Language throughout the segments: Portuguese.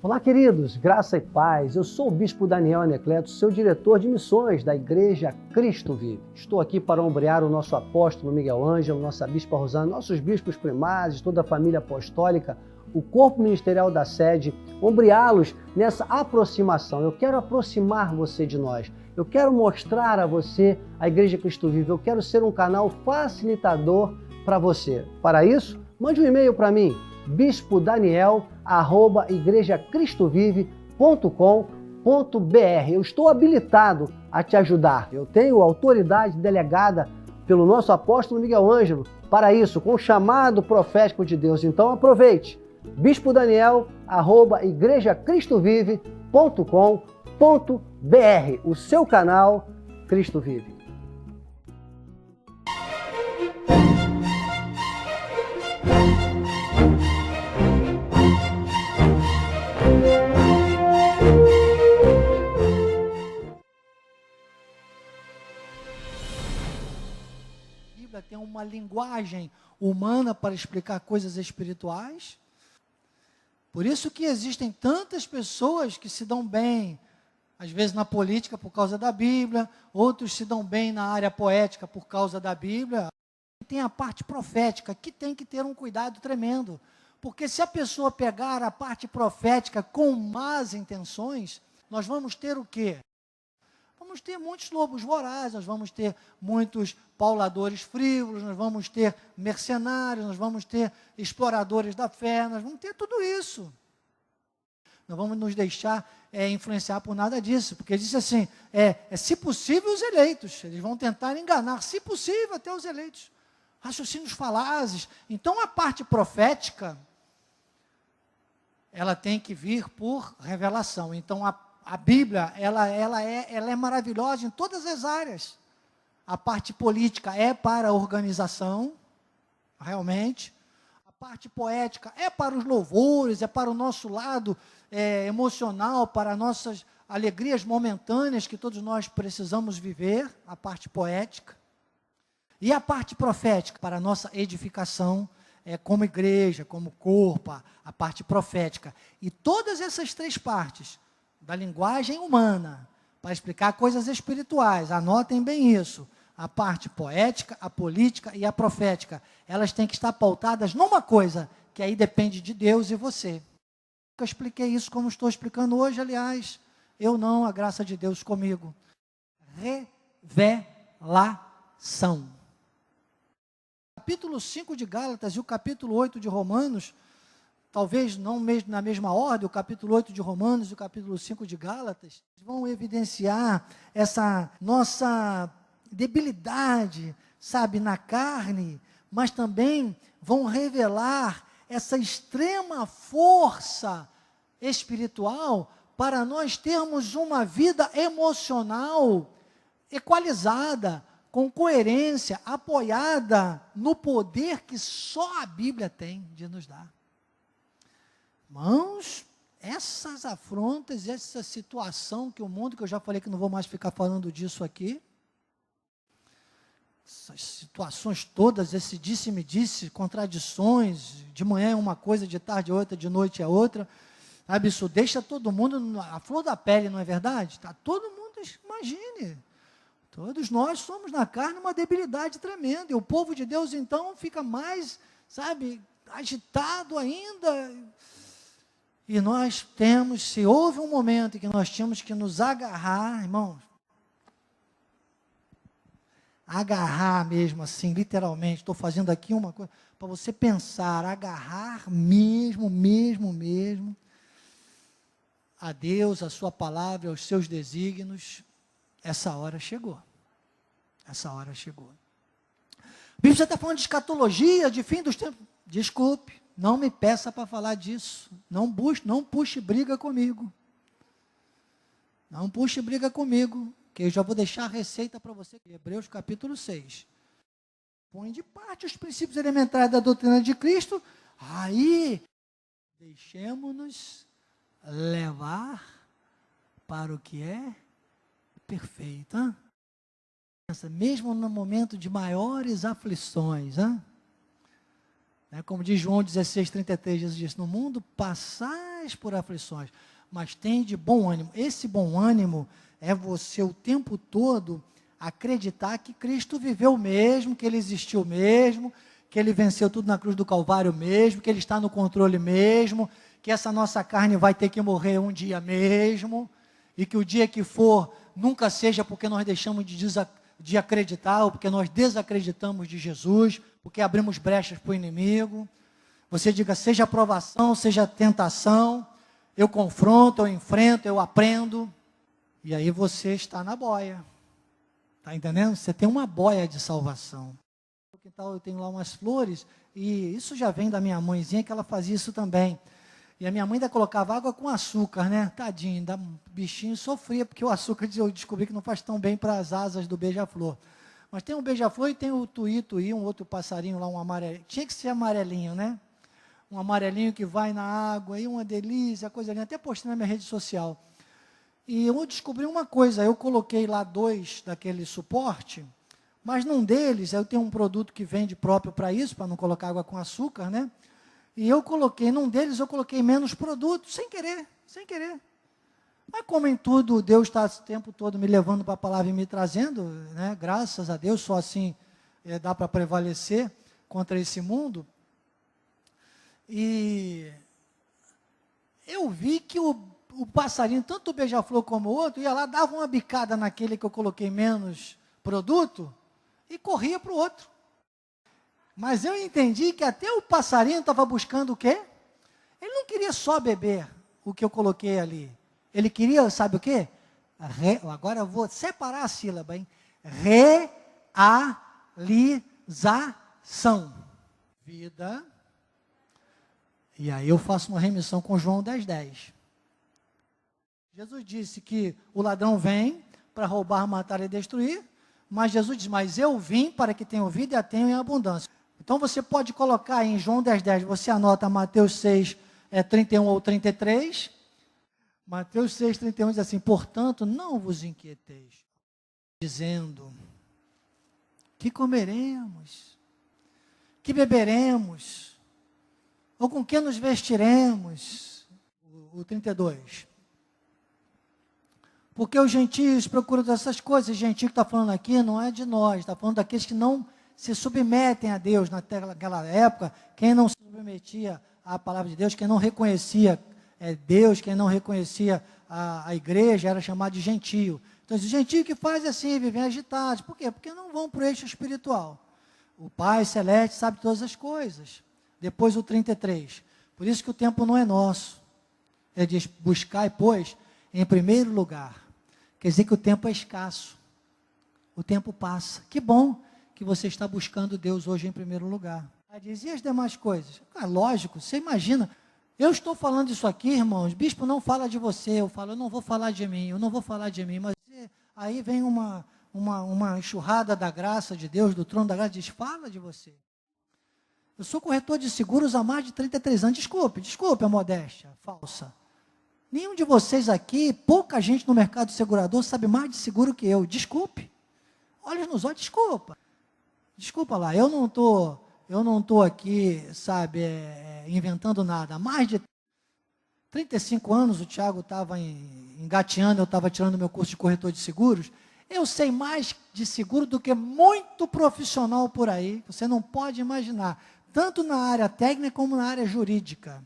Olá, queridos, graça e paz. Eu sou o Bispo Daniel Anacleto, seu diretor de missões da Igreja Cristo Vive. Estou aqui para ombrear o nosso apóstolo Miguel Ângelo, nossa bispa Rosana, nossos bispos primares, toda a família apostólica, o corpo ministerial da sede, ombreá-los nessa aproximação. Eu quero aproximar você de nós. Eu quero mostrar a você a Igreja Cristo Vive. Eu quero ser um canal facilitador para você. Para isso, mande um e-mail para mim, bispo.daniel@igrejacristovive.com.br. Eu estou habilitado a te ajudar. Eu tenho autoridade delegada pelo nosso apóstolo Miguel Ângelo para isso, com o chamado profético de Deus. Então aproveite, bispo.daniel@igrejacristovive.com.br, o seu canal Cristo Vive. Tem uma linguagem humana para explicar coisas espirituais. Por isso que existem tantas pessoas que se dão bem, às vezes na política por causa da Bíblia, outros se dão bem na área poética por causa da Bíblia. Tem a parte profética, que tem que ter um cuidado tremendo, porque se a pessoa pegar a parte profética com más intenções, nós vamos ter o quê? Vamos ter muitos lobos vorazes, nós vamos ter muitos pauladores frívolos, nós vamos ter mercenários, nós vamos ter exploradores da fé, nós vamos ter tudo isso. Não vamos nos deixar influenciar por nada disso, porque diz assim, se possível os eleitos, eles vão tentar enganar, se possível até os eleitos, raciocínios falazes. Então a parte profética, ela tem que vir por revelação. Então a Bíblia, ela é maravilhosa em todas as áreas. A parte política é para a organização, realmente. A parte poética é para os louvores, é para o nosso lado emocional, para nossas alegrias momentâneas que todos nós precisamos viver, a parte poética. E a parte profética, para a nossa edificação, como igreja, como corpo, a parte profética. E todas essas três partes da linguagem humana, para explicar coisas espirituais, anotem bem isso, a parte poética, a política e a profética, elas têm que estar pautadas numa coisa, que aí depende de Deus e você. Eu expliquei isso como estou explicando hoje, aliás, eu não, a graça de Deus comigo. Revelação. O capítulo 5 de Gálatas e o capítulo 8 de Romanos, talvez não mesmo na mesma ordem, o capítulo 8 de Romanos e o capítulo 5 de Gálatas, vão evidenciar essa nossa debilidade, sabe, na carne, mas também vão revelar essa extrema força espiritual para nós termos uma vida emocional equalizada, com coerência, apoiada no poder que só a Bíblia tem de nos dar. Irmãos, essas afrontas, essa situação que o mundo, que eu já falei que não vou mais ficar falando disso aqui, essas situações todas, esse disse-me-disse, contradições, de manhã é uma coisa, de tarde é outra, de noite é outra, sabe, isso deixa todo mundo a flor da pele, não é verdade? Está todo mundo, imagine, todos nós somos na carne uma debilidade tremenda, e o povo de Deus então fica mais, sabe, agitado ainda. E nós temos, se houve um momento em que nós tínhamos que nos agarrar, irmãos, agarrar mesmo assim, literalmente, estou fazendo aqui uma coisa, para você pensar, agarrar mesmo, a Deus, a sua palavra, aos seus desígnios, essa hora chegou. Essa hora chegou. A Bíblia está falando de escatologia, de fim dos tempos. Desculpe. Não me peça para falar disso. Não puxe briga comigo. Não puxe briga comigo, que eu já vou deixar a receita para você. Hebreus capítulo 6. Põe de parte os princípios elementares da doutrina de Cristo. Aí, deixemos-nos levar para o que é perfeito. Hein? Mesmo no momento de maiores aflições, hein? Como diz João 16:33, Jesus disse, no mundo passais por aflições, mas tem de bom ânimo. Esse bom ânimo é você o tempo todo acreditar que Cristo viveu mesmo, que Ele existiu mesmo, que Ele venceu tudo na cruz do Calvário mesmo, que Ele está no controle mesmo, que essa nossa carne vai ter que morrer um dia mesmo, e que o dia que for, nunca seja porque nós deixamos de acreditar, ou porque nós desacreditamos de Jesus, porque abrimos brechas para o inimigo. Você diga, seja provação, seja tentação, eu confronto, eu enfrento, eu aprendo, e aí você está na boia. Está entendendo? Você tem uma boia de salvação. No quintal eu tenho lá umas flores, e isso já vem da minha mãezinha, que ela fazia isso também. E a minha mãe ainda colocava água com açúcar, né? Tadinho, o bichinho sofria, porque o açúcar eu descobri que não faz tão bem para as asas do beija-flor. Mas tem um beija-flor e tem o tuí-tuí, um outro passarinho lá, um amarelinho. Tinha que ser amarelinho, né? Um amarelinho que vai na água, aí uma delícia, coisa linda. Até postei na minha rede social. E eu descobri uma coisa, eu coloquei lá 2 daquele suporte, mas num deles, eu tenho um produto que vende próprio para isso, para não colocar água com açúcar, né? E eu coloquei, num deles eu coloquei menos produto, sem querer. Mas como em tudo, Deus está o tempo todo me levando para a palavra e me trazendo, né? Graças a Deus, só assim dá para prevalecer contra esse mundo. E eu vi que o passarinho, tanto o beija-flor como o outro, ia lá, dava uma bicada naquele que eu coloquei menos produto e corria para o outro. Mas eu entendi que até o passarinho estava buscando o quê? Ele não queria só beber o que eu coloquei ali. Ele queria, sabe o quê? Agora eu vou separar a sílaba, hein? Realização. Vida. E aí eu faço uma remissão com João 10:10. Jesus disse que o ladrão vem para roubar, matar e destruir, mas Jesus diz, mas eu vim para que tenham vida e a tenham em abundância. Então você pode colocar em João 10:10, você anota Mateus 6:31 ou 33. Mateus 6:31 diz assim, portanto, não vos inquieteis, dizendo, que comeremos, que beberemos, ou com que nos vestiremos. O 32. Porque os gentios procuram dessas coisas. O gentio que está falando aqui não é de nós, está falando daqueles que não se submetem a Deus. Naquela época, quem não se submetia à palavra de Deus, quem não reconhecia Deus, quem não reconhecia a igreja, era chamado de gentio. Então, os gentios que fazem assim, vivem agitados. Por quê? Porque não vão para o eixo espiritual. O Pai Celeste sabe todas as coisas. Depois o 33. Por isso que o tempo não é nosso. Ele diz, buscai, pois, em primeiro lugar. Quer dizer que o tempo é escasso. O tempo passa. Que bom que você está buscando Deus hoje em primeiro lugar. Aí diz, e as demais coisas? Lógico, você imagina. Eu estou falando isso aqui, irmãos, bispo não fala de você, eu não vou falar de mim, mas aí vem uma enxurrada da graça de Deus, do trono da graça, diz, fala de você. Eu sou corretor de seguros há mais de 33 anos, desculpe a modéstia falsa. Nenhum de vocês aqui, pouca gente no mercado segurador sabe mais de seguro que eu, desculpe. Olhos nos olhos, desculpa lá, eu não estou aqui, sabe, inventando nada. Há mais de 35 anos, o Tiago estava engateando, eu estava tirando meu curso de corretor de seguros. Eu sei mais de seguro do que muito profissional por aí, você não pode imaginar, tanto na área técnica como na área jurídica.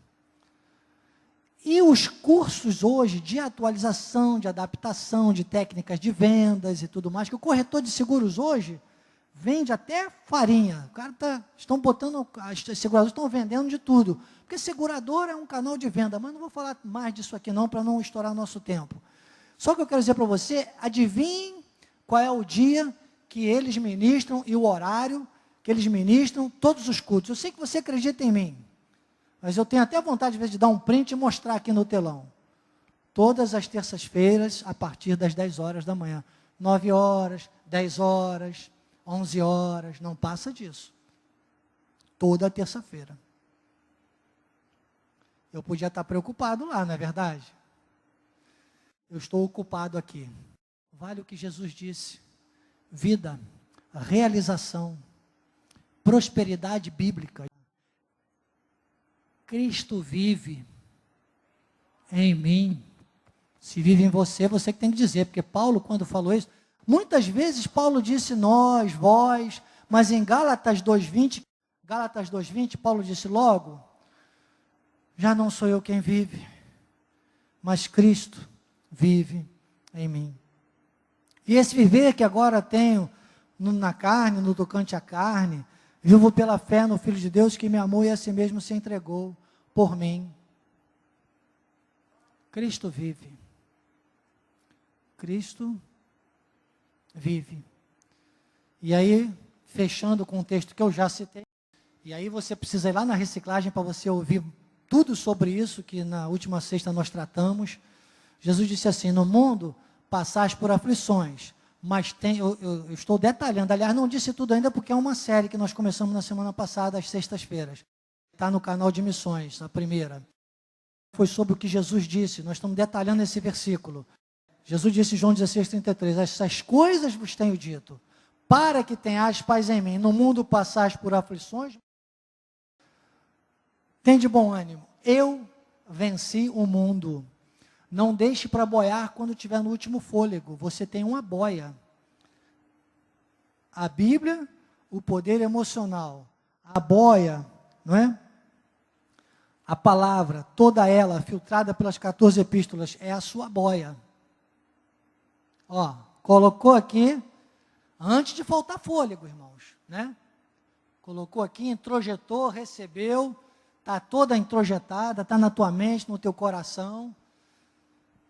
E os cursos hoje de atualização, de adaptação, de técnicas de vendas e tudo mais, que o corretor de seguros hoje vende até farinha. Estão botando, as seguradoras estão vendendo de tudo. Porque seguradora é um canal de venda, mas não vou falar mais disso aqui não, para não estourar nosso tempo. Só que eu quero dizer para você, adivinhe qual é o dia que eles ministram e o horário que eles ministram todos os cultos. Eu sei que você acredita em mim, mas eu tenho até vontade, às vezes, de dar um print e mostrar aqui no telão. Todas as terças-feiras, a partir das 10 horas da manhã. 9 horas, 10 horas, 11 horas, não passa disso. Toda terça-feira. Eu podia estar preocupado lá, não é verdade? Eu estou ocupado aqui. Vale o que Jesus disse. Vida, realização, prosperidade bíblica. Cristo vive em mim. Se vive em você, você que tem que dizer, porque Paulo, quando falou isso, muitas vezes Paulo disse nós, vós, mas em Gálatas 2:20, Paulo disse logo, já não sou eu quem vive, mas Cristo vive em mim. E esse viver que agora tenho na carne, no tocante à carne, vivo pela fé no Filho de Deus que me amou e a si mesmo se entregou por mim. Cristo vive. Cristo vive. E aí, fechando com o texto que eu já citei, e aí você precisa ir lá na reciclagem para você ouvir tudo sobre isso que na última sexta nós tratamos. Jesus disse assim, no mundo passais por aflições, mas eu estou detalhando, aliás não disse tudo ainda porque é uma série que nós começamos na semana passada, às sextas-feiras. Está no canal de missões, a primeira. Foi sobre o que Jesus disse, nós estamos detalhando esse versículo. Jesus disse em João 16:33, essas coisas vos tenho dito, para que tenhais paz em mim. No mundo passais por aflições, tem de bom ânimo. Eu venci o mundo. Não deixe para boiar quando estiver no último fôlego. Você tem uma boia. A Bíblia, o poder emocional. A boia, não é? A palavra, toda ela, filtrada pelas 14 epístolas, é a sua boia. Ó, colocou aqui, antes de faltar fôlego, irmãos, né? Colocou aqui, introjetou, recebeu, está toda introjetada, está na tua mente, no teu coração.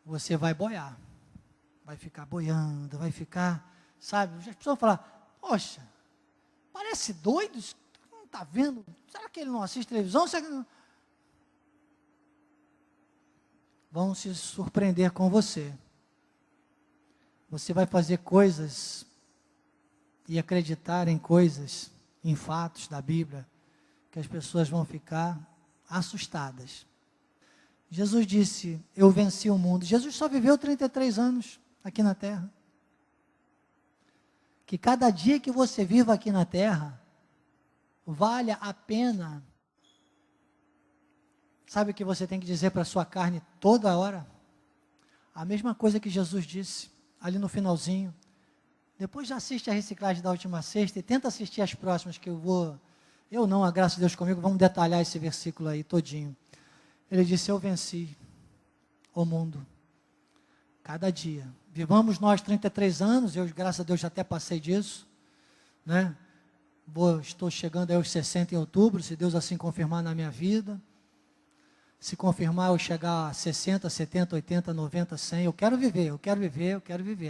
Você vai boiar, vai ficar boiando, vai ficar, sabe? As pessoas vão falar, poxa, parece doido, não está vendo, será que ele não assiste televisão? Será que não... Vão se surpreender com você. Você vai fazer coisas e acreditar em coisas, em fatos da Bíblia, que as pessoas vão ficar assustadas. Jesus disse, eu venci o mundo. Jesus só viveu 33 anos aqui na terra. Que cada dia que você viva aqui na terra, valha a pena. Sabe o que você tem que dizer para a sua carne toda hora? A mesma coisa que Jesus disse, ali no finalzinho. Depois já assiste a reciclagem da última sexta e tenta assistir as próximas que eu não, a graça de Deus comigo, vamos detalhar esse versículo aí todinho. Ele disse, eu venci o mundo, cada dia. Vivamos nós 33 anos, eu, graças a Deus, já até passei disso, né? Estou chegando aí aos 60 em outubro, se Deus assim confirmar na minha vida. Se confirmar eu chegar a 60, 70, 80, 90, 100, eu quero viver,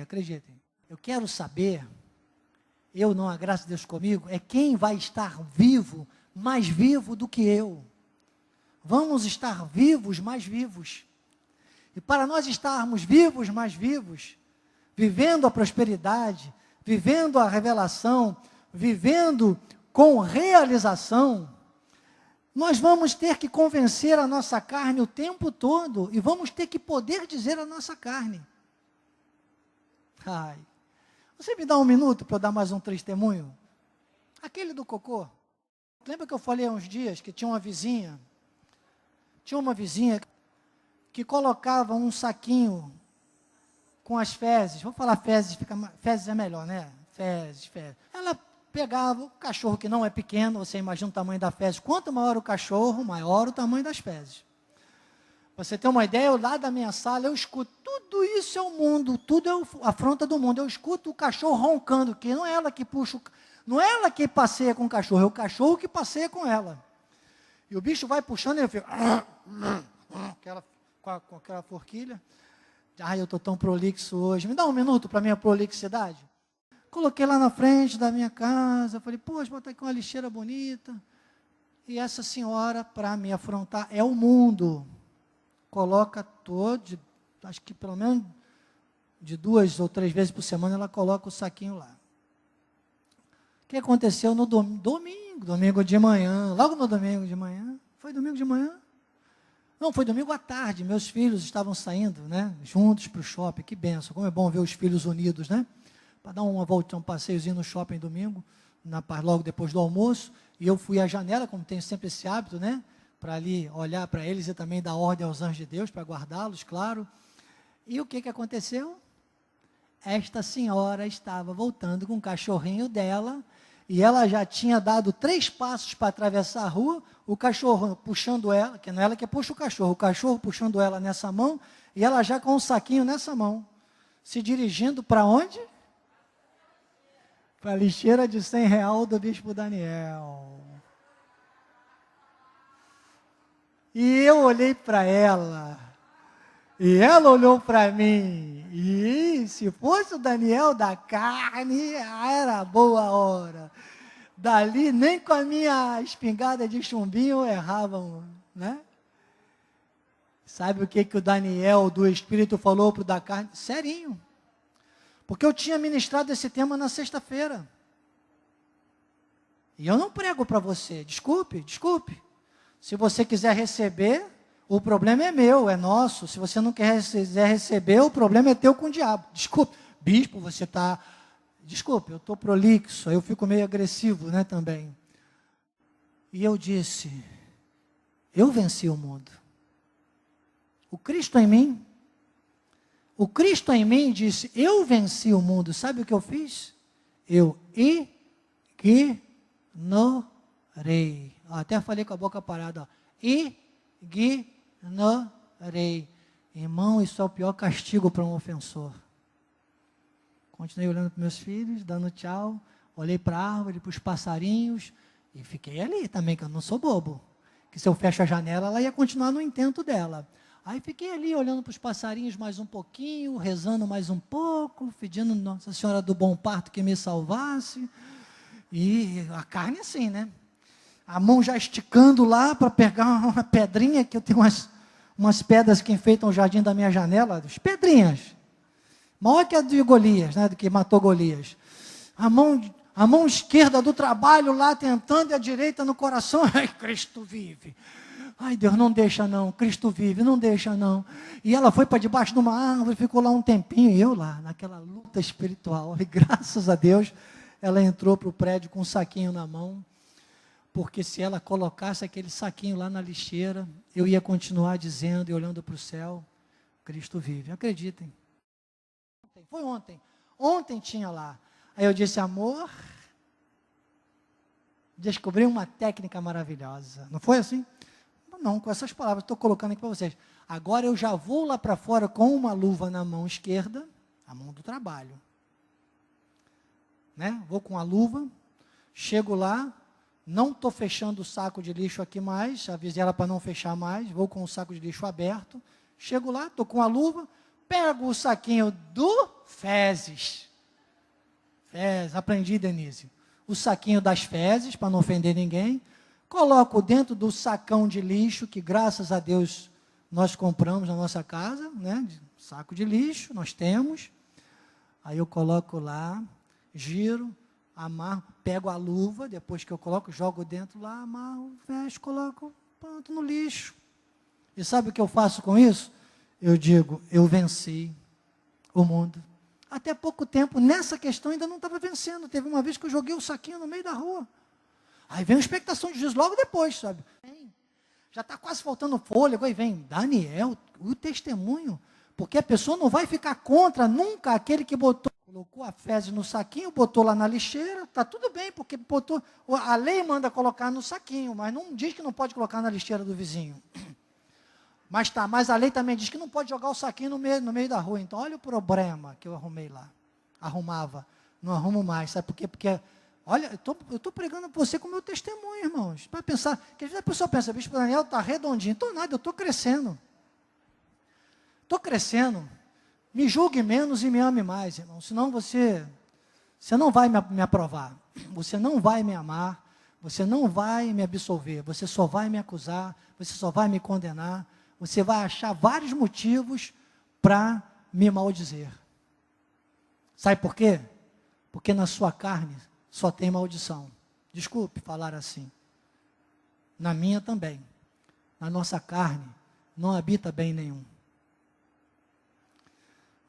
acreditem. Eu quero saber, eu não, a graça de Deus comigo, é quem vai estar vivo, mais vivo do que eu. Vamos estar vivos, mais vivos. E para nós estarmos vivos, mais vivos, vivendo a prosperidade, vivendo a revelação, vivendo com realização, nós vamos ter que convencer a nossa carne o tempo todo e vamos ter que poder dizer à nossa carne. Ai, você me dá um minuto para eu dar mais um testemunho? Aquele do cocô. Lembra que eu falei há uns dias que tinha uma vizinha que colocava um saquinho com as fezes, vou falar fezes, fezes é melhor, né? Fezes. Ela pegava o cachorro que não é pequeno, você imagina o tamanho da fezes, quanto maior o cachorro, maior o tamanho das fezes. Você tem uma ideia, eu lá da minha sala, eu escuto, tudo isso é o mundo, tudo é a afronta do mundo, eu escuto o cachorro roncando, que não é ela que puxa, não é ela que passeia com o cachorro, é o cachorro que passeia com ela. E o bicho vai puxando e eu fico, com aquela forquilha. Ai, eu estou tão prolixo hoje. Me dá um minuto para a minha prolixidade. Coloquei lá na frente da minha casa. Falei, poxa, botar aqui uma lixeira bonita. E essa senhora, para me afrontar, é o mundo. Coloca acho que pelo menos de 2 ou 3 vezes por semana, ela coloca o saquinho lá. O que aconteceu no domingo de manhã, logo no domingo de manhã, foi domingo de manhã? Não, foi domingo à tarde, meus filhos estavam saindo, né, juntos para o shopping, que benção, como é bom ver os filhos unidos, né, para dar uma volta, um passeiozinho no shopping domingo, logo depois do almoço, e eu fui à janela, como tenho sempre esse hábito, né, para ali olhar para eles e também dar ordem aos anjos de Deus para guardá-los, claro. E o que aconteceu? Esta senhora estava voltando com o cachorrinho dela e ela já tinha dado 3 passos para atravessar a rua, o cachorro puxando ela, que não é ela que puxa o cachorro puxando ela nessa mão e ela já com o saquinho nessa mão, se dirigindo para onde? Para a lixeira de R$100 do Bispo Daniel. E eu olhei para ela, e ela olhou para mim, e se fosse o Daniel da carne, era boa hora. Dali, nem com a minha espingarda de chumbinho eu errava, né? Sabe o que o Daniel do Espírito falou para o da carne? Serinho. Porque eu tinha ministrado esse tema na sexta-feira. E eu não prego para você, desculpe. Se você quiser receber, o problema é meu, é nosso. Se você não quiser receber, o problema é teu com o diabo. Desculpe, bispo, você está... Desculpe, eu estou prolixo, eu fico meio agressivo, né, também. E eu disse, eu venci o mundo. O Cristo em mim disse, eu venci o mundo. Sabe o que eu fiz? Eu ignorei. Até falei com a boca parada. Ignorei. Irmão, isso é o pior castigo para um ofensor. Continuei olhando para meus filhos, dando tchau. Olhei para a árvore, para os passarinhos. E fiquei ali também, que eu não sou bobo. Que se eu fecho a janela, ela ia continuar no intento dela. Aí fiquei ali olhando para os passarinhos mais um pouquinho, rezando mais um pouco, pedindo Nossa Senhora do Bom Parto que me salvasse. E a carne assim, né? A mão já esticando lá para pegar uma pedrinha, que eu tenho umas pedras que enfeitam o jardim da minha janela, as pedrinhas. Maior que a de Golias, né? Do que matou Golias. A mão esquerda do trabalho lá tentando e a direita no coração. Ai, Cristo vive. Ai, Deus, não deixa não, Cristo vive, não deixa não. E ela foi para debaixo de uma árvore, ficou lá um tempinho, e eu lá, naquela luta espiritual. E graças a Deus, ela entrou para o prédio com um saquinho na mão, porque se ela colocasse aquele saquinho lá na lixeira, eu ia continuar dizendo e olhando para o céu, Cristo vive. Acreditem. Foi ontem. Ontem tinha lá. Aí eu disse, amor, descobri uma técnica maravilhosa. Não foi assim? Não, com essas palavras, estou colocando aqui para vocês. Agora eu já vou lá para fora com uma luva na mão esquerda, a mão do trabalho. Né? Vou com a luva, chego lá, não estou fechando o saco de lixo aqui mais, avisei ela para não fechar mais, vou com o saco de lixo aberto, chego lá, estou com a luva, pego o saquinho do fezes. Aprendi, Denise. O saquinho das fezes, para não ofender ninguém, coloco dentro do sacão de lixo, que graças a Deus nós compramos na nossa casa, né? Saco de lixo, nós temos. Aí eu coloco lá, giro, amarro, pego a luva, depois que eu coloco, jogo dentro lá, amarro, fecho, coloco, pronto, no lixo. E sabe o que eu faço com isso? Eu digo, eu venci o mundo. Até pouco tempo, nessa questão, ainda não estava vencendo. Teve uma vez que eu joguei o saquinho no meio da rua. Aí vem a expectação de Jesus logo depois, sabe? Já está quase faltando fôlego, aí vem Daniel, o testemunho, porque a pessoa não vai ficar contra nunca aquele que colocou a fezes no saquinho, botou lá na lixeira, está tudo bem, porque botou, a lei manda colocar no saquinho, mas não diz que não pode colocar na lixeira do vizinho. Mas a lei também diz que não pode jogar o saquinho no meio da rua. Então, olha o problema que eu arrumei lá. Arrumava, não arrumo mais, sabe por quê? Porque... Olha, eu estou pregando para você com o meu testemunho, irmãos. Para pensar, que às vezes a pessoa pensa, Bispo Daniel está redondinho. Estou nada, eu estou crescendo. Estou crescendo. Me julgue menos e me ame mais, irmão. Senão você não vai me aprovar. Você não vai me amar. Você não vai me absolver. Você só vai me acusar. Você só vai me condenar. Você vai achar vários motivos para me maldizer. Sabe por quê? Porque na sua carne só tem maldição. Desculpe falar assim. Na minha também. Na nossa carne não habita bem nenhum.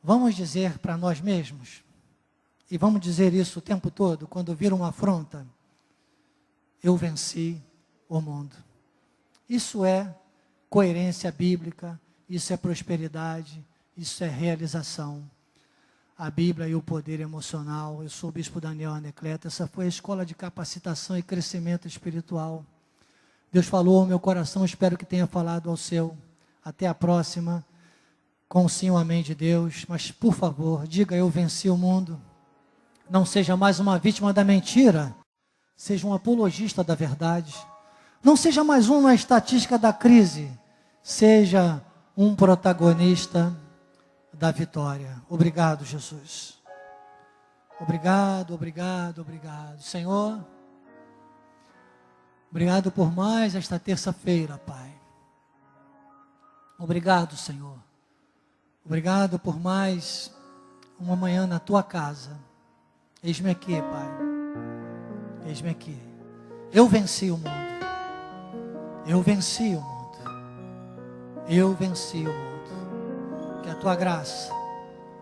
Vamos dizer para nós mesmos, e vamos dizer isso o tempo todo, quando vir uma afronta, eu venci o mundo. Isso é coerência bíblica, isso é prosperidade, isso é realização. A Bíblia e o poder emocional. Eu sou o bispo Daniel Anecleto. Essa foi a escola de capacitação e crescimento espiritual. Deus falou ao meu coração, espero que tenha falado ao seu. Até a próxima, com sim o amém de Deus. Mas, por favor, diga: eu venci o mundo. Não seja mais uma vítima da mentira, seja um apologista da verdade. Não seja mais um na estatística da crise, seja um protagonista da vitória. Obrigado, Jesus. Obrigado, obrigado, obrigado. Senhor, obrigado por mais esta terça-feira, Pai. Obrigado, Senhor. Obrigado por mais uma manhã na Tua casa. Eis-me aqui, Pai. Eis-me aqui. Eu venci o mundo. Eu venci o mundo. Eu venci o mundo. Que a Tua graça,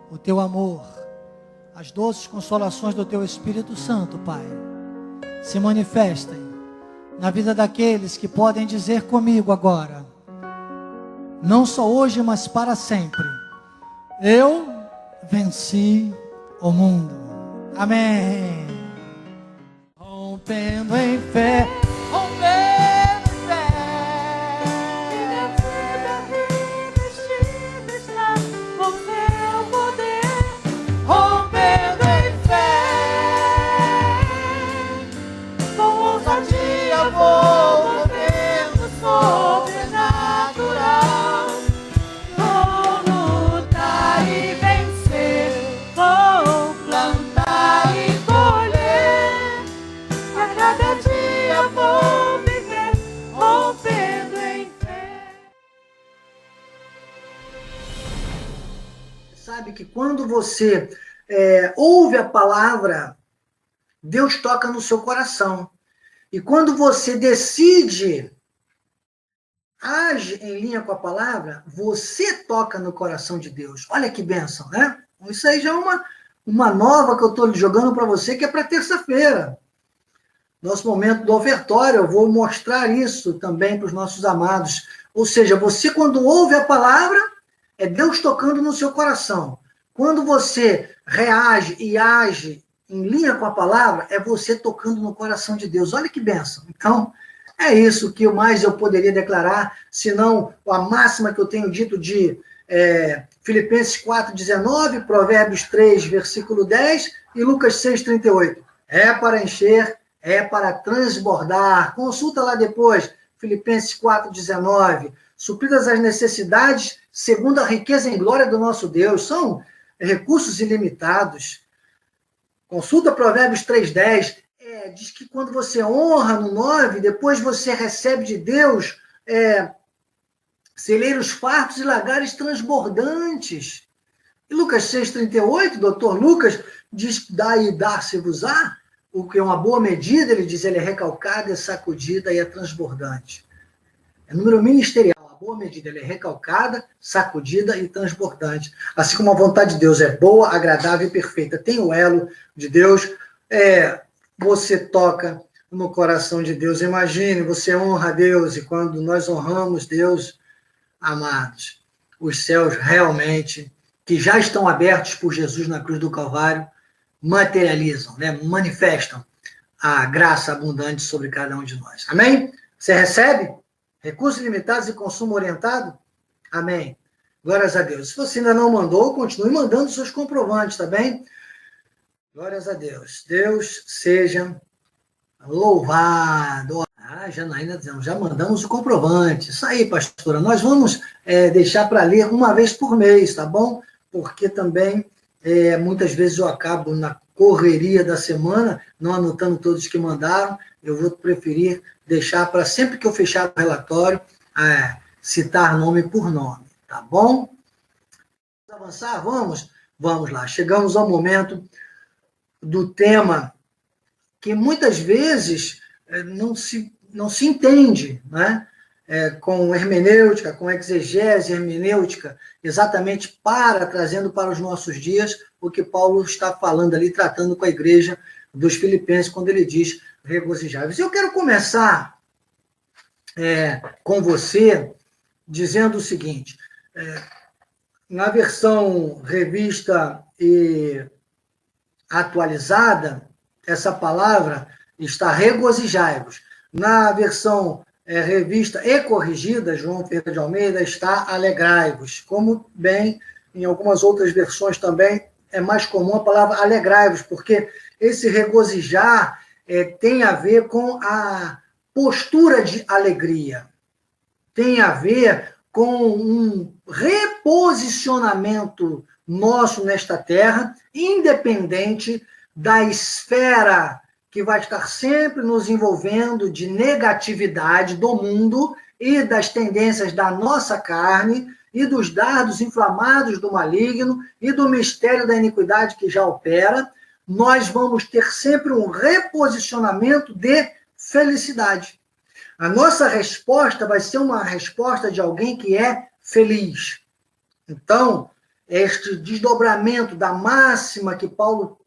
o Teu amor, as doces consolações do Teu Espírito Santo, Pai, se manifestem na vida daqueles que podem dizer comigo agora, não só hoje, mas para sempre: eu venci o mundo. Amém. Rompendo em fé, rompendo em fé. Minha vida revestida está com Teu poder. Rompendo em fé, com ousadia vou movendo sobrenatural. Vou lutar e vencer, vou plantar e colher. A cada dia vou viver, rompendo em fé. Sabe que quando você ouve a palavra, Deus toca no seu coração. E quando você decide, age em linha com a palavra, você toca no coração de Deus. Olha que bênção, né? Isso aí já é uma nova que eu estou jogando para você, que é para terça-feira. Nosso momento do ofertório, eu vou mostrar isso também para os nossos amados. Ou seja, você quando ouve a palavra, é Deus tocando no seu coração. Quando você reage e age em linha com a palavra, é você tocando no coração de Deus. Olha que bênção. Então, é isso que mais eu poderia declarar, senão a máxima que eu tenho dito de Filipenses 4,19, Provérbios 3, versículo 10 e Lucas 6,38. É para encher, é para transbordar. Consulta lá depois, Filipenses 4,19. Supridas as necessidades segundo a riqueza em glória do nosso Deus. São recursos ilimitados. Consulta Provérbios 3,10. Diz que quando você honra no 9, depois você recebe de Deus celeiros fartos e lagares transbordantes. E Lucas 6,38, doutor Lucas, diz: dá e dar-se-vos-á, o que é uma boa medida, ele diz, ele é recalcada, é sacudida e é transbordante. É número ministerial, a boa medida, ele é recalcada, sacudida e transbordante. Assim como a vontade de Deus é boa, agradável e perfeita. Tem o elo de Deus, você toca no coração de Deus. Imagine, você honra a Deus, e quando nós honramos Deus, amados, os céus realmente, que já estão abertos por Jesus na cruz do Calvário, materializam, manifestam a graça abundante sobre cada um de nós. Amém? Você recebe? Recursos limitados e consumo orientado? Amém. Glórias a Deus. Se você ainda não mandou, continue mandando seus comprovantes, tá bem? Glórias a Deus. Deus seja louvado. Janaína dizendo, já mandamos o comprovante. Isso aí, pastora. Nós vamos deixar para ler uma vez por mês, tá bom? Porque também, muitas vezes eu acabo na correria da semana, não anotando todos que mandaram. Eu vou preferir deixar para sempre que eu fechar o relatório, citar nome por nome, tá bom? Vamos avançar? Vamos? Vamos lá. Chegamos ao momento do tema que muitas vezes não se entende, né? Com hermenêutica, com exegese hermenêutica, exatamente trazendo para os nossos dias o que Paulo está falando ali, tratando com a igreja dos Filipenses, quando ele diz regozijai-vos. Eu quero começar com você, dizendo o seguinte, na versão revista e atualizada, essa palavra está regozijai-vos. Na versão revista e corrigida, João Ferreira de Almeida, está alegrai-vos. Como bem, em algumas outras versões também, é mais comum a palavra alegrai-vos, porque esse regozijar tem a ver com a postura de alegria. Tem a ver com um reposicionamento nosso nesta terra, independente da esfera que vai estar sempre nos envolvendo de negatividade do mundo e das tendências da nossa carne e dos dardos inflamados do maligno e do mistério da iniquidade que já opera, nós vamos ter sempre um reposicionamento de felicidade. A nossa resposta vai ser uma resposta de alguém que é feliz. Então, este desdobramento da máxima que Paulo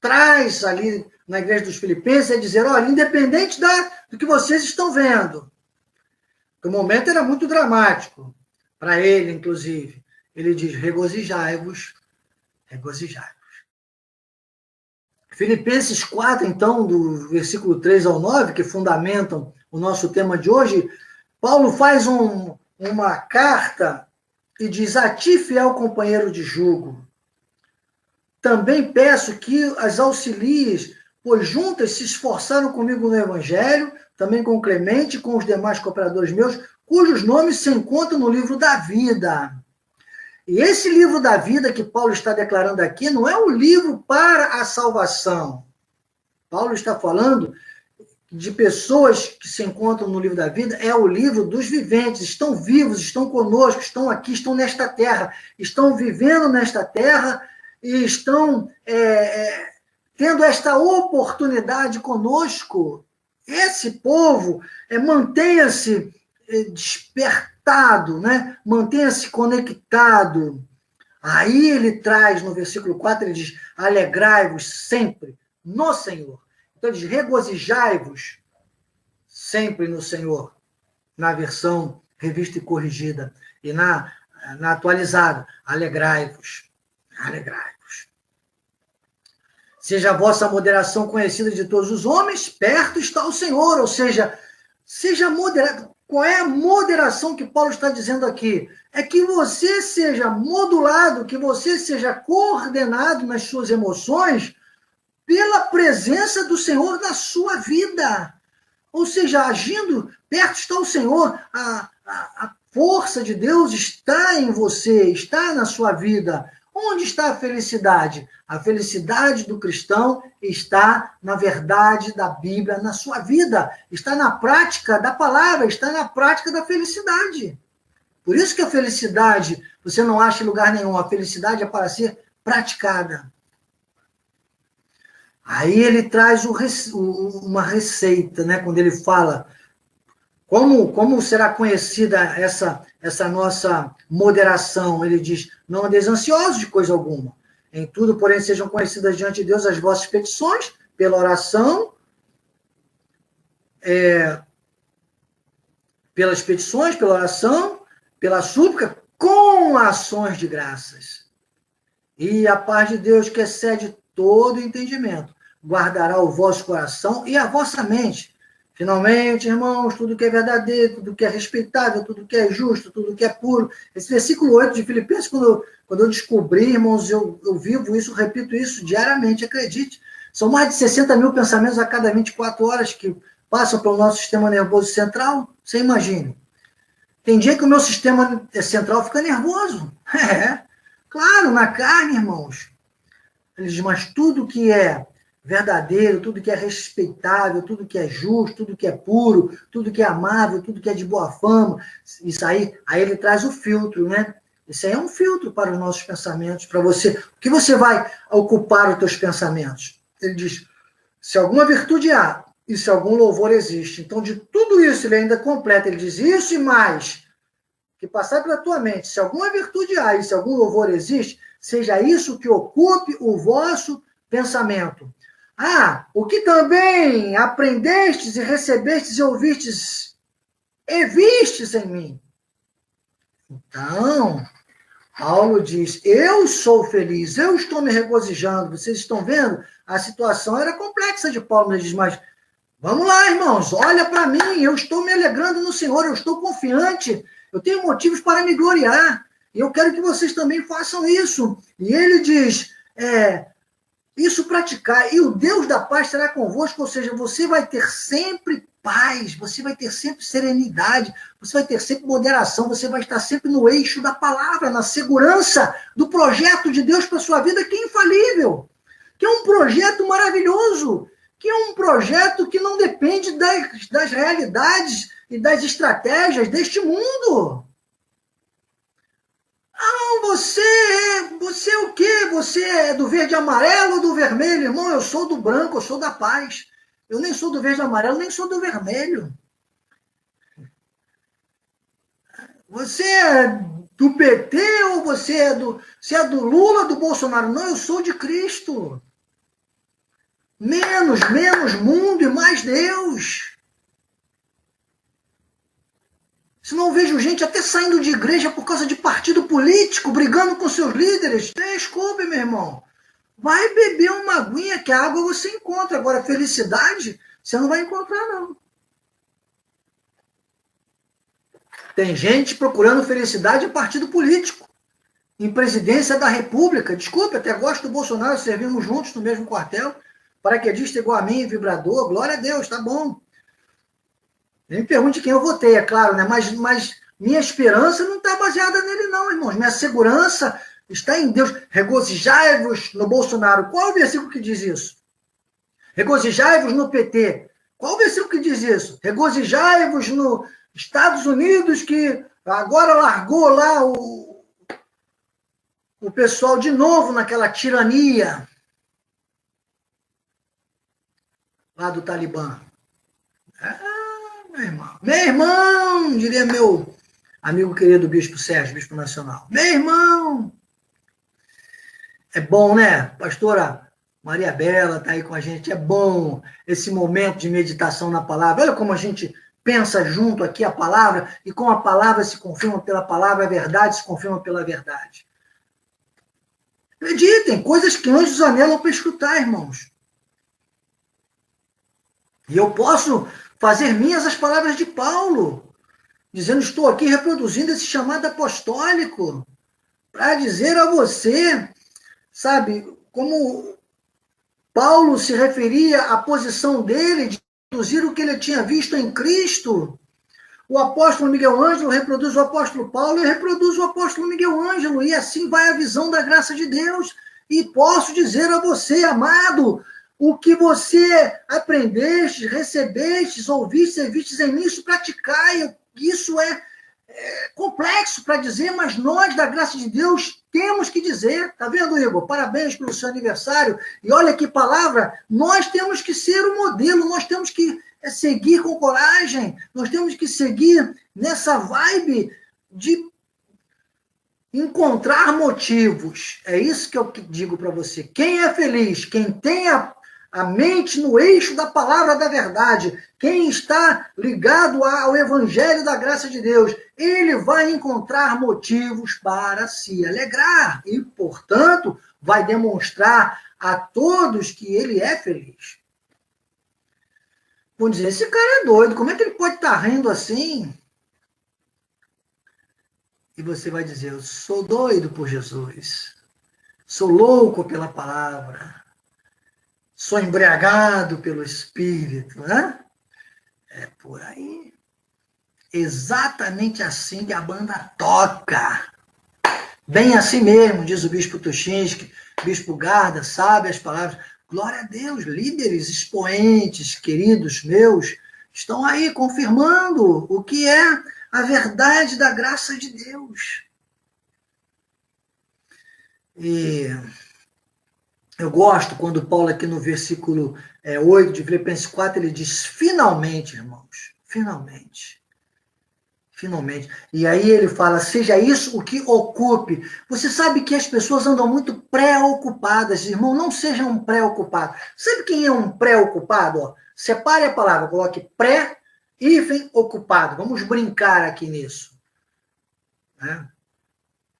traz ali na igreja dos Filipenses é dizer, olha, independente do que vocês estão vendo, o momento era muito dramático, para ele, inclusive. Ele diz, regozijai-vos, regozijai-vos. Filipenses 4, então, do versículo 3 ao 9, que fundamentam o nosso tema de hoje, Paulo faz uma carta e diz, a ti, fiel companheiro de jugo, também peço que as auxilies, pois juntas se esforçaram comigo no Evangelho, também com Clemente e com os demais cooperadores meus, cujos nomes se encontram no livro da vida. E esse livro da vida que Paulo está declarando aqui não é um livro para a salvação. Paulo está falando de pessoas que se encontram no livro da vida, é o livro dos viventes, estão vivos, estão conosco, estão aqui, estão nesta terra, estão vivendo nesta terra e estão tendo esta oportunidade conosco. Esse povo mantenha-se despertado, né? Mantenha-se conectado. Aí ele traz, no versículo 4, ele diz, alegrai-vos sempre no Senhor. Então ele diz, regozijai-vos sempre no Senhor, na versão revista e corrigida. E na atualizada, alegrai-vos, alegrai-vos. Seja a vossa moderação conhecida de todos os homens, perto está o Senhor, ou seja moderado. Qual é a moderação que Paulo está dizendo aqui? É que você seja modulado, que você seja coordenado nas suas emoções pela presença do Senhor na sua vida. Ou seja, agindo, perto está o Senhor, a força de Deus está em você, está na sua vida. Onde está a felicidade? A felicidade do cristão está na verdade da Bíblia, na sua vida. Está na prática da palavra, está na prática da felicidade. Por isso que a felicidade, você não acha em lugar nenhum, a felicidade é para ser praticada. Aí ele traz uma receita, né? Quando ele fala como será conhecida essa nossa moderação. Ele diz, não andeis ansiosos de coisa alguma. Em tudo, porém, sejam conhecidas diante de Deus as vossas petições, pela oração, pelas petições, pela oração, pela súplica, com ações de graças. E a paz de Deus, que excede todo entendimento, guardará o vosso coração e a vossa mente. Finalmente, irmãos, tudo que é verdadeiro, tudo que é respeitável, tudo que é justo, tudo que é puro. Esse versículo 8 de Filipenses, quando eu descobri, irmãos, eu vivo isso, repito isso diariamente, acredite. São mais de 60 mil pensamentos a cada 24 horas que passam pelo nosso sistema nervoso central. Você imagina. Tem dia que o meu sistema central fica nervoso. Claro, na carne, irmãos. Ele diz, mas tudo que é verdadeiro, tudo que é respeitável, tudo que é justo, tudo que é puro, tudo que é amável, tudo que é de boa fama, isso aí ele traz o filtro, né? Isso aí é um filtro para os nossos pensamentos, para você. O que você vai ocupar os teus pensamentos? Ele diz, se alguma virtude há, e se algum louvor existe. Então, de tudo isso, ele ainda completa, ele diz, isso e mais, que passar pela tua mente, se alguma virtude há, e se algum louvor existe, seja isso que ocupe o vosso pensamento. O que também aprendestes e recebestes e ouvistes e vistes em mim. Então, Paulo diz, eu sou feliz, eu estou me regozijando. Vocês estão vendo? A situação era complexa de Paulo, ele diz, mas vamos lá, irmãos, olha para mim, eu estou me alegrando no Senhor, eu estou confiante, eu tenho motivos para me gloriar, e eu quero que vocês também façam isso. E ele diz, isso praticar, e o Deus da paz será convosco, ou seja, você vai ter sempre paz, você vai ter sempre serenidade, você vai ter sempre moderação, você vai estar sempre no eixo da palavra, na segurança do projeto de Deus para a sua vida, que é infalível, que é um projeto maravilhoso, que é um projeto que não depende das realidades e das estratégias deste mundo. Ah, você é o quê? Você é do verde e amarelo ou do vermelho? Irmão, eu sou do branco, eu sou da paz. Eu nem sou do verde e amarelo, nem sou do vermelho. Você é do PT ou você é do Lula, do Bolsonaro? Não, eu sou de Cristo. Menos mundo e mais Deus. Senão eu vejo gente até saindo de igreja por causa de partido político, brigando com seus líderes. Desculpe, meu irmão. Vai beber uma aguinha, que a água você encontra. Agora, felicidade, você não vai encontrar, não. Tem gente procurando felicidade em partido político, em presidência da República. Desculpe, até gosto do Bolsonaro, servimos juntos no mesmo quartel. Paraquedista igual a mim, vibrador, glória a Deus, tá bom. Nem me pergunte quem eu votei, é claro, né? Mas minha esperança não está baseada nele, não, irmãos. Minha segurança está em Deus. Regozijai-vos no Bolsonaro. Qual é o versículo que diz isso? Regozijai-vos no PT. Qual é o versículo que diz isso? Regozijai-vos nos Estados Unidos, que agora largou lá o pessoal de novo naquela tirania lá do Talibã. Meu irmão, diria meu amigo querido Bispo Sérgio, Bispo Nacional. Meu irmão! É bom, né? Pastora Maria Bela está aí com a gente. É bom esse momento de meditação na palavra. Olha como a gente pensa junto aqui a palavra e como a palavra se confirma pela palavra, a verdade se confirma pela verdade. Acreditem, coisas que anjos anelam para escutar, irmãos. E eu posso fazer minhas as palavras de Paulo, dizendo, estou aqui reproduzindo esse chamado apostólico, para dizer a você, sabe, como Paulo se referia à posição dele, de reproduzir o que ele tinha visto em Cristo. O apóstolo Miguel Ângelo reproduz o apóstolo Paulo, e reproduz o apóstolo Miguel Ângelo, e assim vai a visão da graça de Deus. E posso dizer a você, amado, o que você aprendeste, recebeste, ouviste, vistes em mim, isso praticai. Isso é complexo para dizer, mas nós, da graça de Deus, temos que dizer. Tá vendo, Igor? Parabéns pelo seu aniversário. E olha que palavra, nós temos que ser o modelo, nós temos que seguir com coragem, nós temos que seguir nessa vibe de encontrar motivos. É isso que eu digo para você. Quem é feliz, quem tem a mente no eixo da palavra da verdade, quem está ligado ao evangelho da graça de Deus, ele vai encontrar motivos para se alegrar e, portanto, vai demonstrar a todos que ele é feliz. Vão dizer, esse cara é doido, como é que ele pode estar rindo assim? E você vai dizer, eu sou doido por Jesus, sou louco pela palavra, sou embriagado pelo Espírito, né? É por aí. Exatamente assim que a banda toca. Bem assim mesmo, diz o Bispo Tuchinski, Bispo Garda, sabe as palavras. Glória a Deus, líderes, expoentes, queridos meus, estão aí confirmando o que é a verdade da graça de Deus. E eu gosto quando Paulo, aqui no versículo 8 de Filipenses 4, ele diz, finalmente, irmãos, finalmente. Finalmente. E aí ele fala, seja isso o que ocupe. Você sabe que as pessoas andam muito preocupadas, irmão, não sejam um preocupado. Sabe quem é um preocupado? Ó, separe a palavra, coloque pré hífen ocupado. Vamos brincar aqui nisso. Né?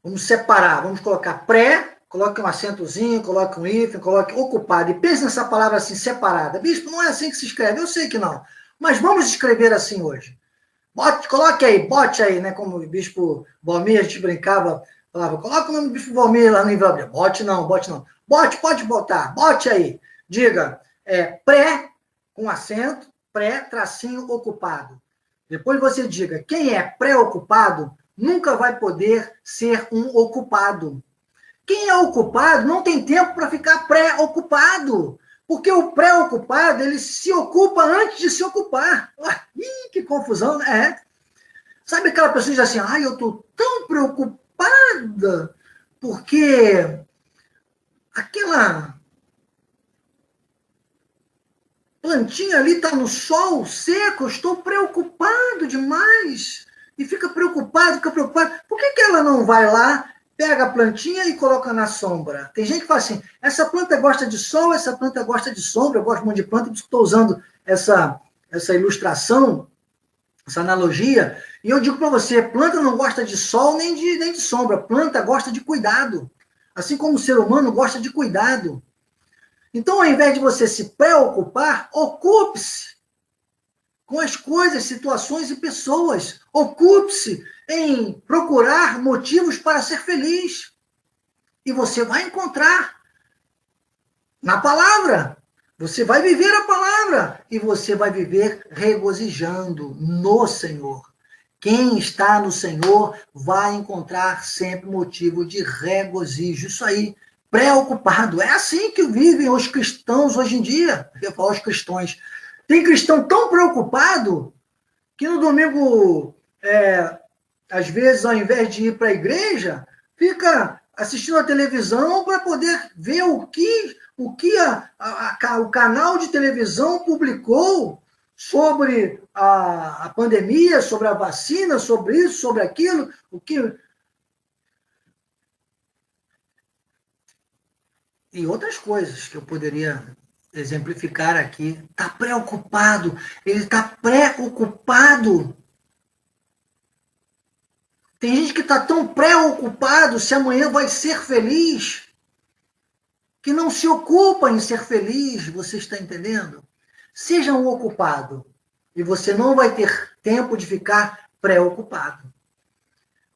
Vamos separar, vamos colocar pré, coloque um acentozinho, coloque um hífen, coloque ocupado. E pense nessa palavra assim, separada. Bispo, não é assim que se escreve, eu sei que não. Mas vamos escrever assim hoje. Coloque aí, bote aí, né? Como o bispo Valmir, a gente brincava, falava, coloca o nome do bispo Valmir lá no livro. Bote não. Bote, pode botar, bote aí. Diga, pré, com acento, pré, tracinho, ocupado. Depois você diga, quem é pré-ocupado nunca vai poder ser um ocupado. Quem é ocupado não tem tempo para ficar pré-ocupado. Porque o pré-ocupado, ele se ocupa antes de se ocupar. Ih, que confusão, né? Sabe aquela pessoa que diz assim, ai, eu estou tão preocupada porque aquela plantinha ali está no sol seco, eu estou preocupado demais. E fica preocupado. Por que ela não vai lá, pega a plantinha e coloca na sombra? Tem gente que fala assim, essa planta gosta de sol, essa planta gosta de sombra, eu gosto muito de planta, por isso estou usando essa ilustração, essa analogia, e eu digo para você, planta não gosta de sol nem de sombra, planta gosta de cuidado, assim como o ser humano gosta de cuidado. Então, ao invés de você se preocupar, ocupe-se com as coisas, situações e pessoas. Ocupe-se em procurar motivos para ser feliz. E você vai encontrar na palavra. Você vai viver a palavra. E você vai viver regozijando no Senhor. Quem está no Senhor vai encontrar sempre motivo de regozijo. Isso aí, preocupado. É assim que vivem os cristãos hoje em dia. Eu falo os cristãos. Tem cristão tão preocupado que no domingo, às vezes, ao invés de ir para a igreja, fica assistindo a televisão para poder ver o que o canal de televisão publicou sobre a pandemia, sobre a vacina, sobre isso, sobre aquilo, e outras coisas que eu poderia exemplificar aqui. Está preocupado, ele está preocupado. Tem gente que está tão preocupado se amanhã vai ser feliz, que não se ocupa em ser feliz, você está entendendo? Seja um ocupado, e você não vai ter tempo de ficar preocupado.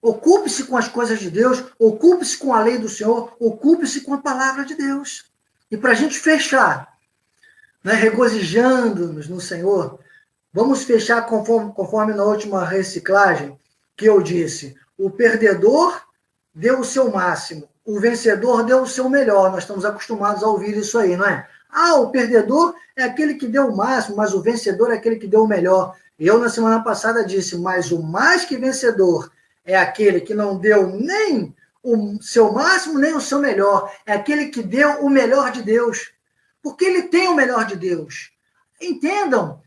Ocupe-se com as coisas de Deus, ocupe-se com a lei do Senhor, ocupe-se com a palavra de Deus. E para a gente fechar, né, regozijando-nos no Senhor, vamos fechar conforme na última reciclagem que eu disse. O perdedor deu o seu máximo, o vencedor deu o seu melhor. Nós estamos acostumados a ouvir isso aí, não é? O perdedor é aquele que deu o máximo, mas o vencedor é aquele que deu o melhor. Eu, na semana passada, disse, mas o mais que vencedor é aquele que não deu nem o seu máximo, nem o seu melhor. É aquele que deu o melhor de Deus. Porque ele tem o melhor de Deus. Entendam,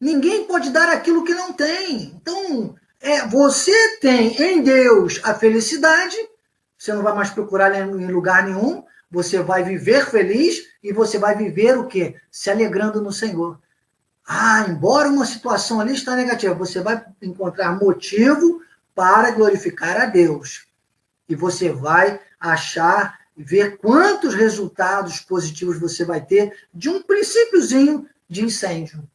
ninguém pode dar aquilo que não tem. Então, você tem em Deus a felicidade, você não vai mais procurar em lugar nenhum, você vai viver feliz e você vai viver o quê? Se alegrando no Senhor. Embora uma situação ali está negativa, você vai encontrar motivo para glorificar a Deus. E você vai achar, ver quantos resultados positivos você vai ter de um princípiozinho de incêndio.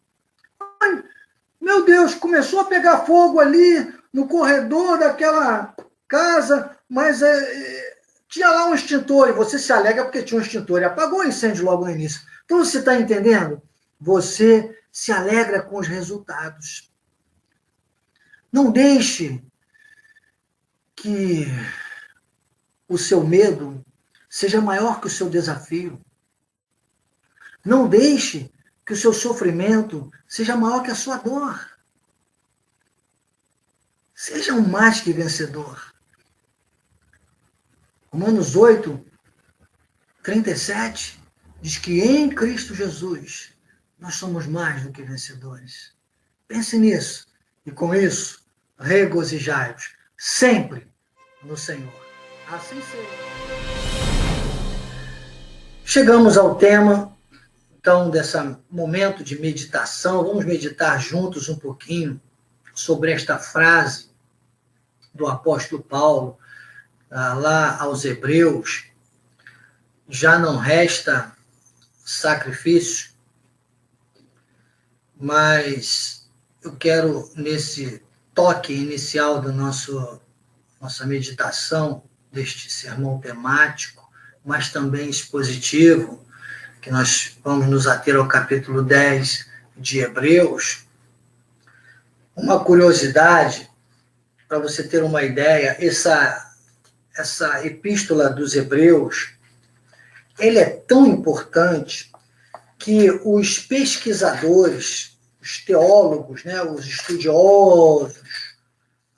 Meu Deus, começou a pegar fogo ali no corredor daquela casa, mas tinha lá um extintor, e você se alegra porque tinha um extintor, e apagou o incêndio logo no início. Então, você está entendendo? Você se alegra com os resultados. Não deixe que o seu medo seja maior que o seu desafio. Não deixe que o seu sofrimento seja maior que a sua dor. Seja um mais que vencedor. Romanos 8, 37, diz que em Cristo Jesus nós somos mais do que vencedores. Pense nisso. E com isso, regozijai-vos sempre no Senhor. Assim seja. Chegamos ao tema então, desse momento de meditação, vamos meditar juntos um pouquinho sobre esta frase do apóstolo Paulo, lá aos Hebreus: já não resta sacrifício, mas eu quero, nesse toque inicial da nossa meditação, deste sermão temático, mas também expositivo, que nós vamos nos ater ao capítulo 10 de Hebreus, uma curiosidade, para você ter uma ideia, essa epístola dos Hebreus, ele é tão importante que os pesquisadores, os teólogos, né, os estudiosos,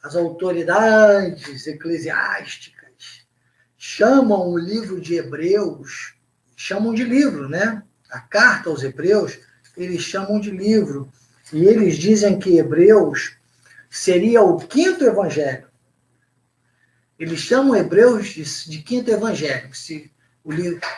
as autoridades eclesiásticas, chamam o livro de Hebreus, chamam de livro, né? A carta aos Hebreus, eles chamam de livro. E eles dizem que Hebreus seria o quinto evangelho. Eles chamam Hebreus de quinto evangelho.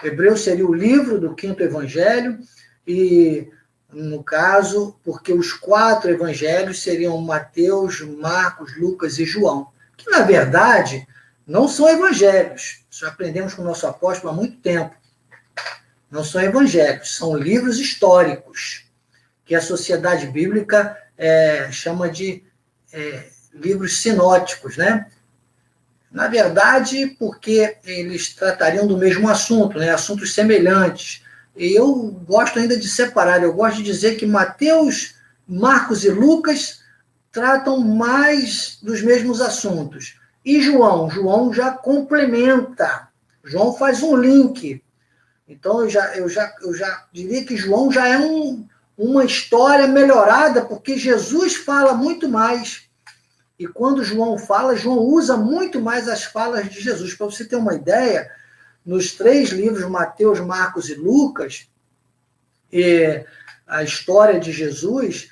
Hebreus seria o livro do quinto evangelho, e, no caso, porque os 4 evangelhos seriam Mateus, Marcos, Lucas e João, que, na verdade, não são evangelhos. Isso aprendemos com o nosso apóstolo há muito tempo. Não são evangelhos, são livros históricos, que a sociedade bíblica chama de livros sinóticos, né? Na verdade, porque eles tratariam do mesmo assunto, né? Assuntos semelhantes. E eu gosto ainda de separar, eu gosto de dizer que Mateus, Marcos e Lucas tratam mais dos mesmos assuntos. E João já complementa, João faz um link. Então, eu já diria que João já é uma história melhorada, porque Jesus fala muito mais. E quando João fala, João usa muito mais as falas de Jesus. Para você ter uma ideia, nos 3 livros, Mateus, Marcos e Lucas, a história de Jesus,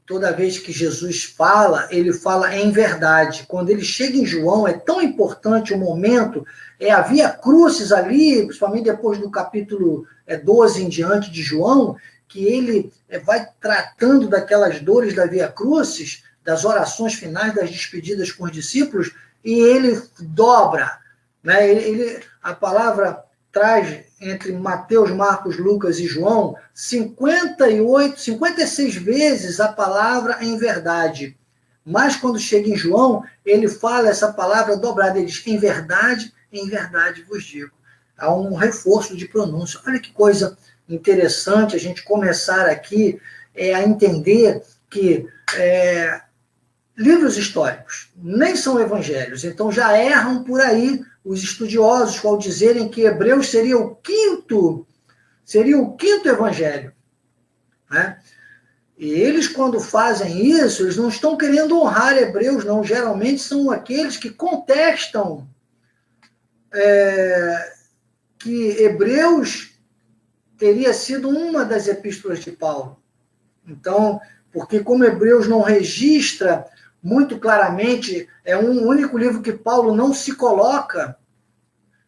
toda vez que Jesus fala, ele fala em verdade. Quando ele chega em João, é tão importante o momento, a Via Crucis ali, principalmente depois do capítulo 12 em diante de João, que ele vai tratando daquelas dores da Via Crucis, das orações finais, das despedidas com os discípulos, e ele dobra, né? A palavra traz entre Mateus, Marcos, Lucas e João 56 vezes a palavra em verdade. Mas quando chega em João, ele fala essa palavra dobrada, ele diz: em verdade vos digo. Há um reforço de pronúncia. Olha que coisa interessante a gente começar aqui a entender que livros históricos nem são evangelhos, então já erram por aí os estudiosos ao dizerem que Hebreus seria o quinto evangelho, né? E eles, quando fazem isso, eles não estão querendo honrar Hebreus, não. Geralmente são aqueles que contestam que Hebreus teria sido uma das epístolas de Paulo. Então, porque como Hebreus não registra muito claramente, é um único livro que Paulo não se coloca,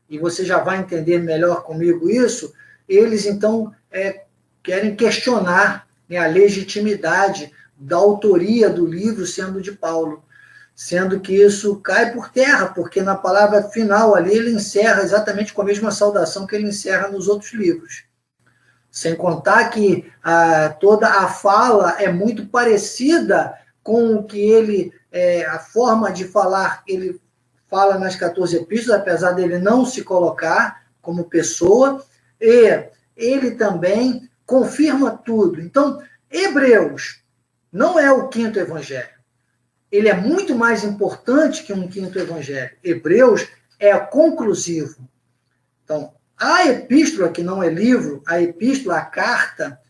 e você já vai entender melhor comigo isso, eles então querem questionar, né, a legitimidade da autoria do livro sendo de Paulo, sendo que isso cai por terra, porque na palavra final ali ele encerra exatamente com a mesma saudação que ele encerra nos outros livros. Sem contar que toda a fala é muito parecida com o que ele, a forma de falar, ele fala nas 14 epístolas, apesar dele não se colocar como pessoa, e ele também confirma tudo. Então, Hebreus não é o quinto evangelho. Ele é muito mais importante que um quinto evangelho. Hebreus é conclusivo. Então, a epístola, que não é livro, a epístola, a carta,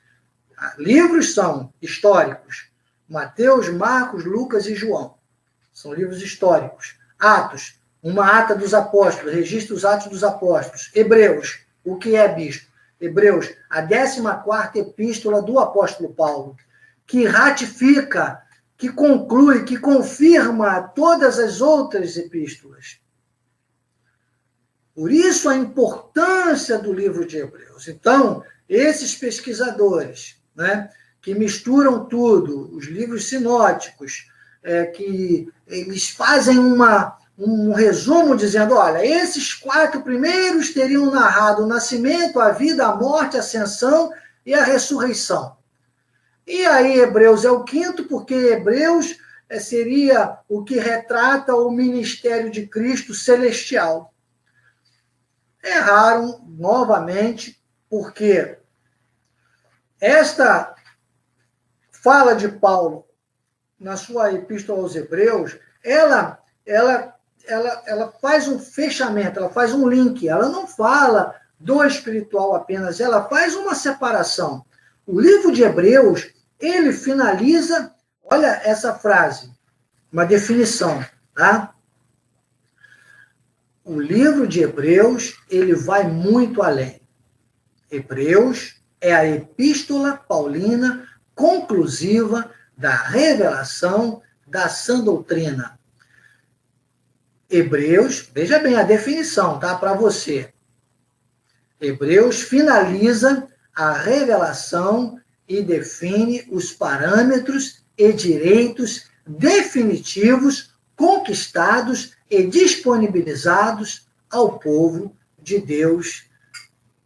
livros são históricos. Mateus, Marcos, Lucas e João. São livros históricos. Atos, uma ata dos apóstolos, registra os atos dos apóstolos. Hebreus, o que é, bispo? Hebreus, a 14ª epístola do apóstolo Paulo, que ratifica, que conclui, que confirma todas as outras epístolas. Por isso a importância do livro de Hebreus. Então, esses pesquisadores, né, que misturam tudo, os livros sinóticos, que eles fazem um resumo dizendo, olha, esses 4 primeiros teriam narrado o nascimento, a vida, a morte, a ascensão e a ressurreição. E aí Hebreus é o 5º, porque Hebreus seria o que retrata o ministério de Cristo celestial. Erraram novamente, porque esta fala de Paulo na sua epístola aos Hebreus, ela faz um fechamento, ela faz um link, ela não fala do espiritual apenas, ela faz uma separação. O livro de Hebreus, ele finaliza, olha essa frase, uma definição, tá? O livro de Hebreus, ele vai muito além. Hebreus é a epístola paulina conclusiva da revelação da sã doutrina. Hebreus, veja bem a definição, tá? Para você. Hebreus finaliza a revelação e define os parâmetros e direitos definitivos, conquistados e disponibilizados ao povo de Deus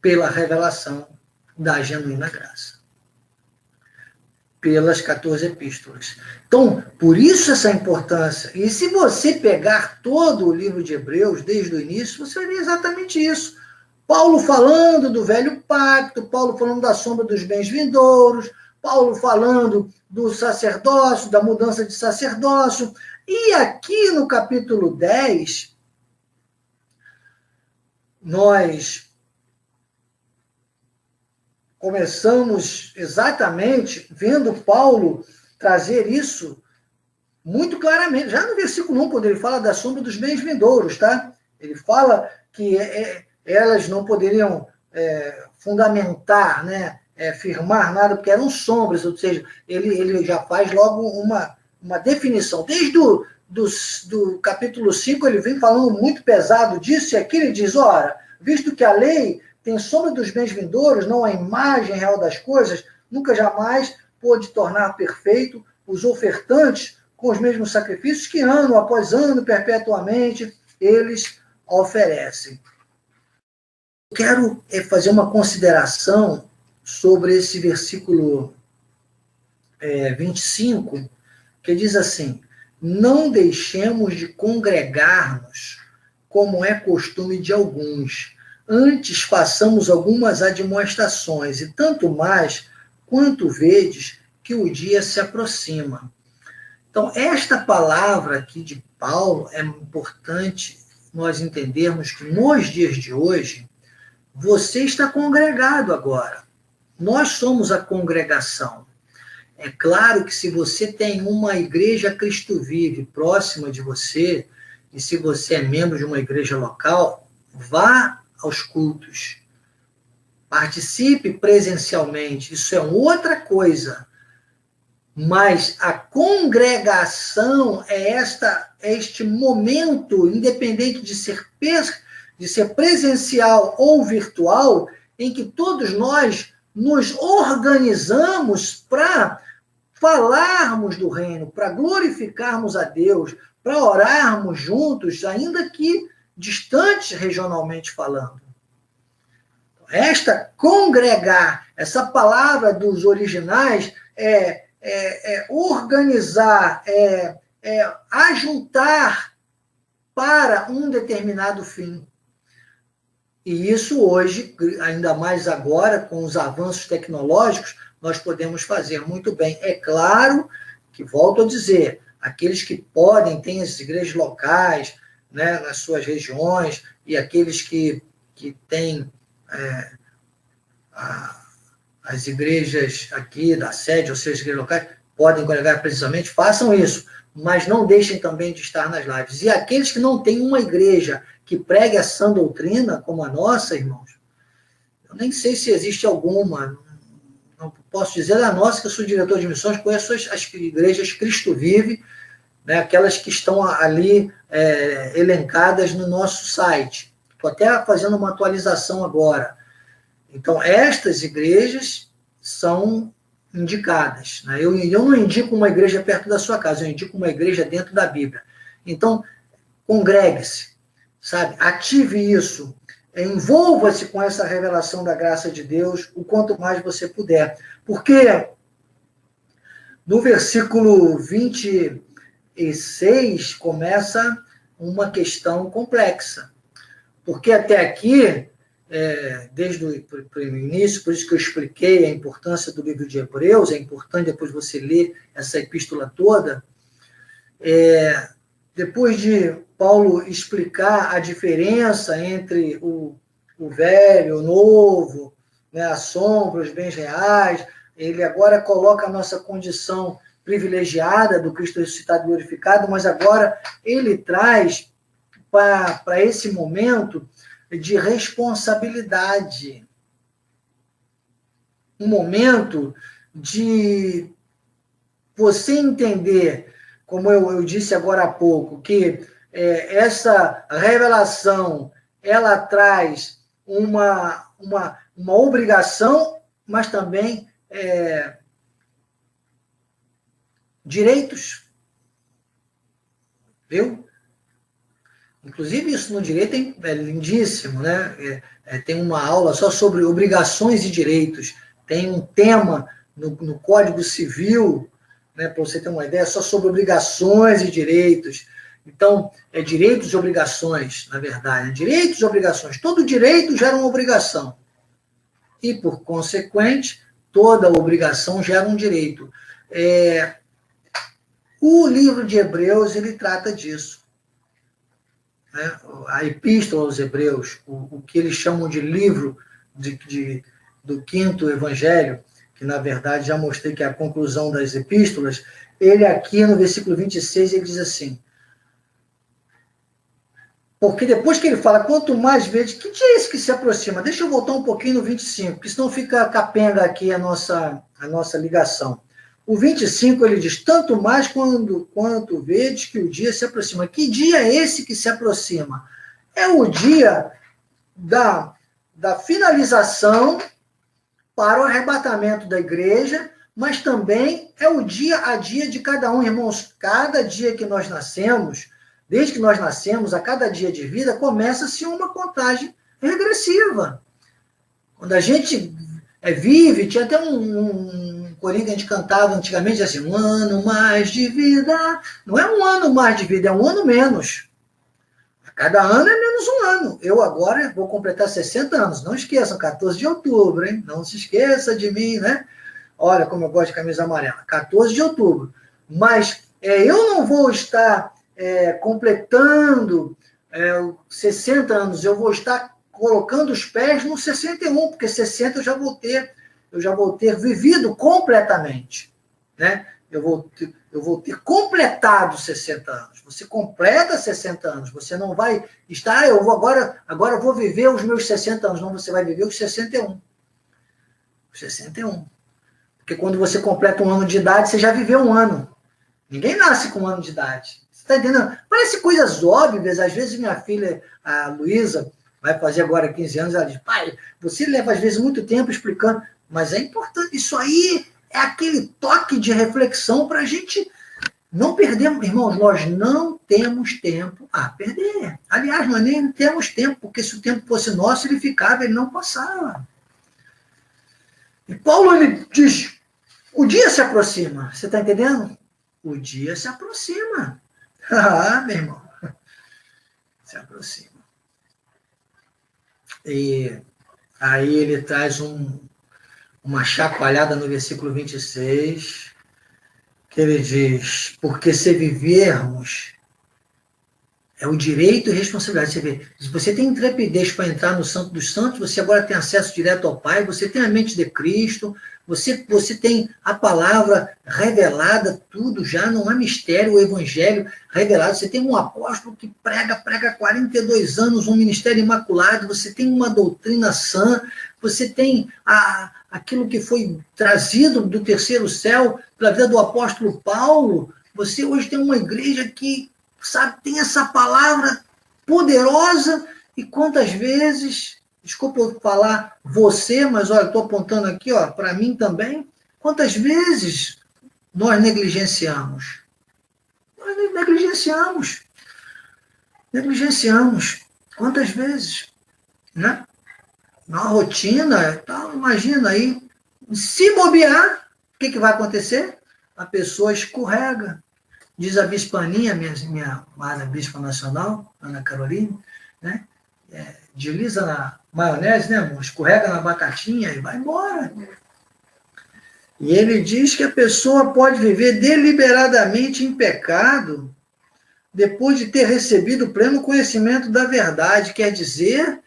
pela revelação da genuína graça. Pelas 14 epístolas. Então, por isso essa importância. E se você pegar todo o livro de Hebreus, desde o início, você vai ver exatamente isso. Paulo falando do velho pacto, Paulo falando da sombra dos bens vindouros, Paulo falando do sacerdócio, da mudança de sacerdócio. E aqui no capítulo 10, nós começamos exatamente vendo Paulo trazer isso muito claramente. Já no versículo 1, quando ele fala da sombra dos bens vindouros, tá? Ele fala que elas não poderiam fundamentar, né? Firmar nada, porque eram sombras, ou seja, ele já faz logo uma definição. Desde do capítulo 5, ele vem falando muito pesado disso, e aqui ele diz, ora, visto que a lei tem sombra dos bens vindouros, não a imagem real das coisas, nunca jamais pôde tornar perfeito os ofertantes com os mesmos sacrifícios que ano após ano, perpetuamente, eles oferecem. Quero fazer uma consideração sobre esse versículo 25, que diz assim, não deixemos de congregar-nos, como é costume de alguns, antes façamos algumas admoestações, e tanto mais quanto vedes que o dia se aproxima. Então, esta palavra aqui de Paulo é importante nós entendermos que nos dias de hoje, você está congregado agora. Nós somos a congregação. É claro que se você tem uma igreja Cristo Vive próxima de você, e se você é membro de uma igreja local, vá aos cultos. Participe presencialmente. Isso é outra coisa. Mas a congregação é este momento, independente de ser presencial ou virtual, em que todos nós nos organizamos para falarmos do reino, para glorificarmos a Deus, para orarmos juntos, ainda que distantes regionalmente falando. Esta congregar, essa palavra dos originais organizar, ajuntar para um determinado fim. E isso hoje, ainda mais agora, com os avanços tecnológicos, nós podemos fazer muito bem. É claro que, volto a dizer, aqueles que podem, têm as igrejas locais, né, nas suas regiões, e aqueles que têm as igrejas aqui da sede, ou seja, as igrejas locais, podem congregar precisamente, façam isso, mas não deixem também de estar nas lives. E aqueles que não têm uma igreja que pregue a sã doutrina, como a nossa, irmãos, eu nem sei se existe alguma, não posso dizer a nossa, que eu sou diretor de missões, conheço as igrejas Cristo Vive, né, aquelas que estão ali elencadas no nosso site. Estou até fazendo uma atualização agora. Então, estas igrejas são indicadas, né? Eu não indico uma igreja perto da sua casa, eu indico uma igreja dentro da Bíblia. Então, congregue-se, sabe? Ative isso, envolva-se com essa revelação da graça de Deus o quanto mais você puder. Porque no versículo 26 começa uma questão complexa. Porque até aqui, desde o início, por isso que eu expliquei a importância do livro de Hebreus, é importante depois você ler essa epístola toda, depois de Paulo explicar a diferença entre o velho, o novo, né, a sombra, os bens reais, ele agora coloca a nossa condição privilegiada do Cristo ressuscitado e glorificado, mas agora ele traz para esse momento de responsabilidade. Um momento de você entender, como eu disse agora há pouco, que essa revelação, ela traz uma obrigação, mas também direitos. Viu? Inclusive, isso no direito é lindíssimo, né? Tem uma aula só sobre obrigações e direitos. Tem um tema no Código Civil, né, para você ter uma ideia, só sobre obrigações e direitos. Então, direitos e obrigações, na verdade. Direitos e obrigações. Todo direito gera uma obrigação. E, por consequente, toda obrigação gera um direito. O livro de Hebreus, ele trata disso. Né? A epístola aos Hebreus, o que eles chamam de livro do quinto evangelho, que na verdade já mostrei que é a conclusão das epístolas, ele aqui no versículo 26, ele diz assim, porque depois que ele fala, quanto mais vezes, que dia é esse que se aproxima? Deixa eu voltar um pouquinho no 25, porque senão fica capenga aqui a nossa ligação. O 25, ele diz, tanto mais quanto vedes que o dia se aproxima. Que dia é esse que se aproxima? É o dia da finalização para o arrebatamento da igreja, mas também é o dia a dia de cada um, irmãos. Cada dia que nós nascemos, desde que nós nascemos, a cada dia de vida, começa-se uma contagem regressiva. Quando a gente vive, tinha até um corinho que a gente cantava antigamente, assim, um ano mais de vida. Não é um ano mais de vida, é um ano menos. Cada ano é menos um ano. Eu agora vou completar 60 anos. Não esqueçam, 14 de outubro, hein? Não se esqueça de mim, né? Olha como eu gosto de camisa amarela. 14 de outubro. Mas eu não vou estar completando 60 anos. Eu vou estar colocando os pés no 61, porque 60 eu já vou ter vivido completamente, né? Eu vou ter completado 60 anos. Você completa 60 anos. Você não vai estar, agora eu vou viver os meus 60 anos. Não, você vai viver os 61. Os 61. Porque quando você completa um ano de idade, você já viveu um ano. Ninguém nasce com um ano de idade. Você está entendendo? Parece coisas óbvias. Às vezes minha filha, a Luísa, vai fazer agora 15 anos, ela diz, pai, você leva às vezes muito tempo explicando, mas é importante. Isso aí é aquele toque de reflexão para a gente não perder. Irmãos, nós não temos tempo a perder. Aliás, nós nem temos tempo, porque se o tempo fosse nosso, ele ficava, ele não passava. E Paulo, ele diz, o dia se aproxima. Você está entendendo? O dia se aproxima. Ah, meu irmão. Se aproxima. E aí ele traz uma chacoalhada no versículo 26, que ele diz, porque se vivermos, é o direito e responsabilidade. Você vê, se você tem intrepidez para entrar no Santo dos Santos, você agora tem acesso direto ao Pai, você tem a mente de Cristo, você tem a palavra revelada, tudo já, não há mistério, o evangelho revelado. Você tem um apóstolo que prega 42 anos, um ministério imaculado, você tem uma doutrina sã, você tem aquilo que foi trazido do terceiro céu pela vida do apóstolo Paulo. Você hoje tem uma igreja que, sabe, tem essa palavra poderosa, e quantas vezes desculpa eu falar você, mas olha, estou apontando aqui, ó, para mim também. Quantas vezes nós negligenciamos? Nós negligenciamos. Negligenciamos. Quantas vezes? Né? Na rotina, tal, imagina aí, se bobear, o que vai acontecer? A pessoa escorrega. Diz a bispa Aninha, minha amada bispa nacional, Ana Carolina, né? Desliza na maionese, né, amor? Escorrega na batatinha e vai embora. E ele diz que a pessoa pode viver deliberadamente em pecado depois de ter recebido o pleno conhecimento da verdade. Quer dizer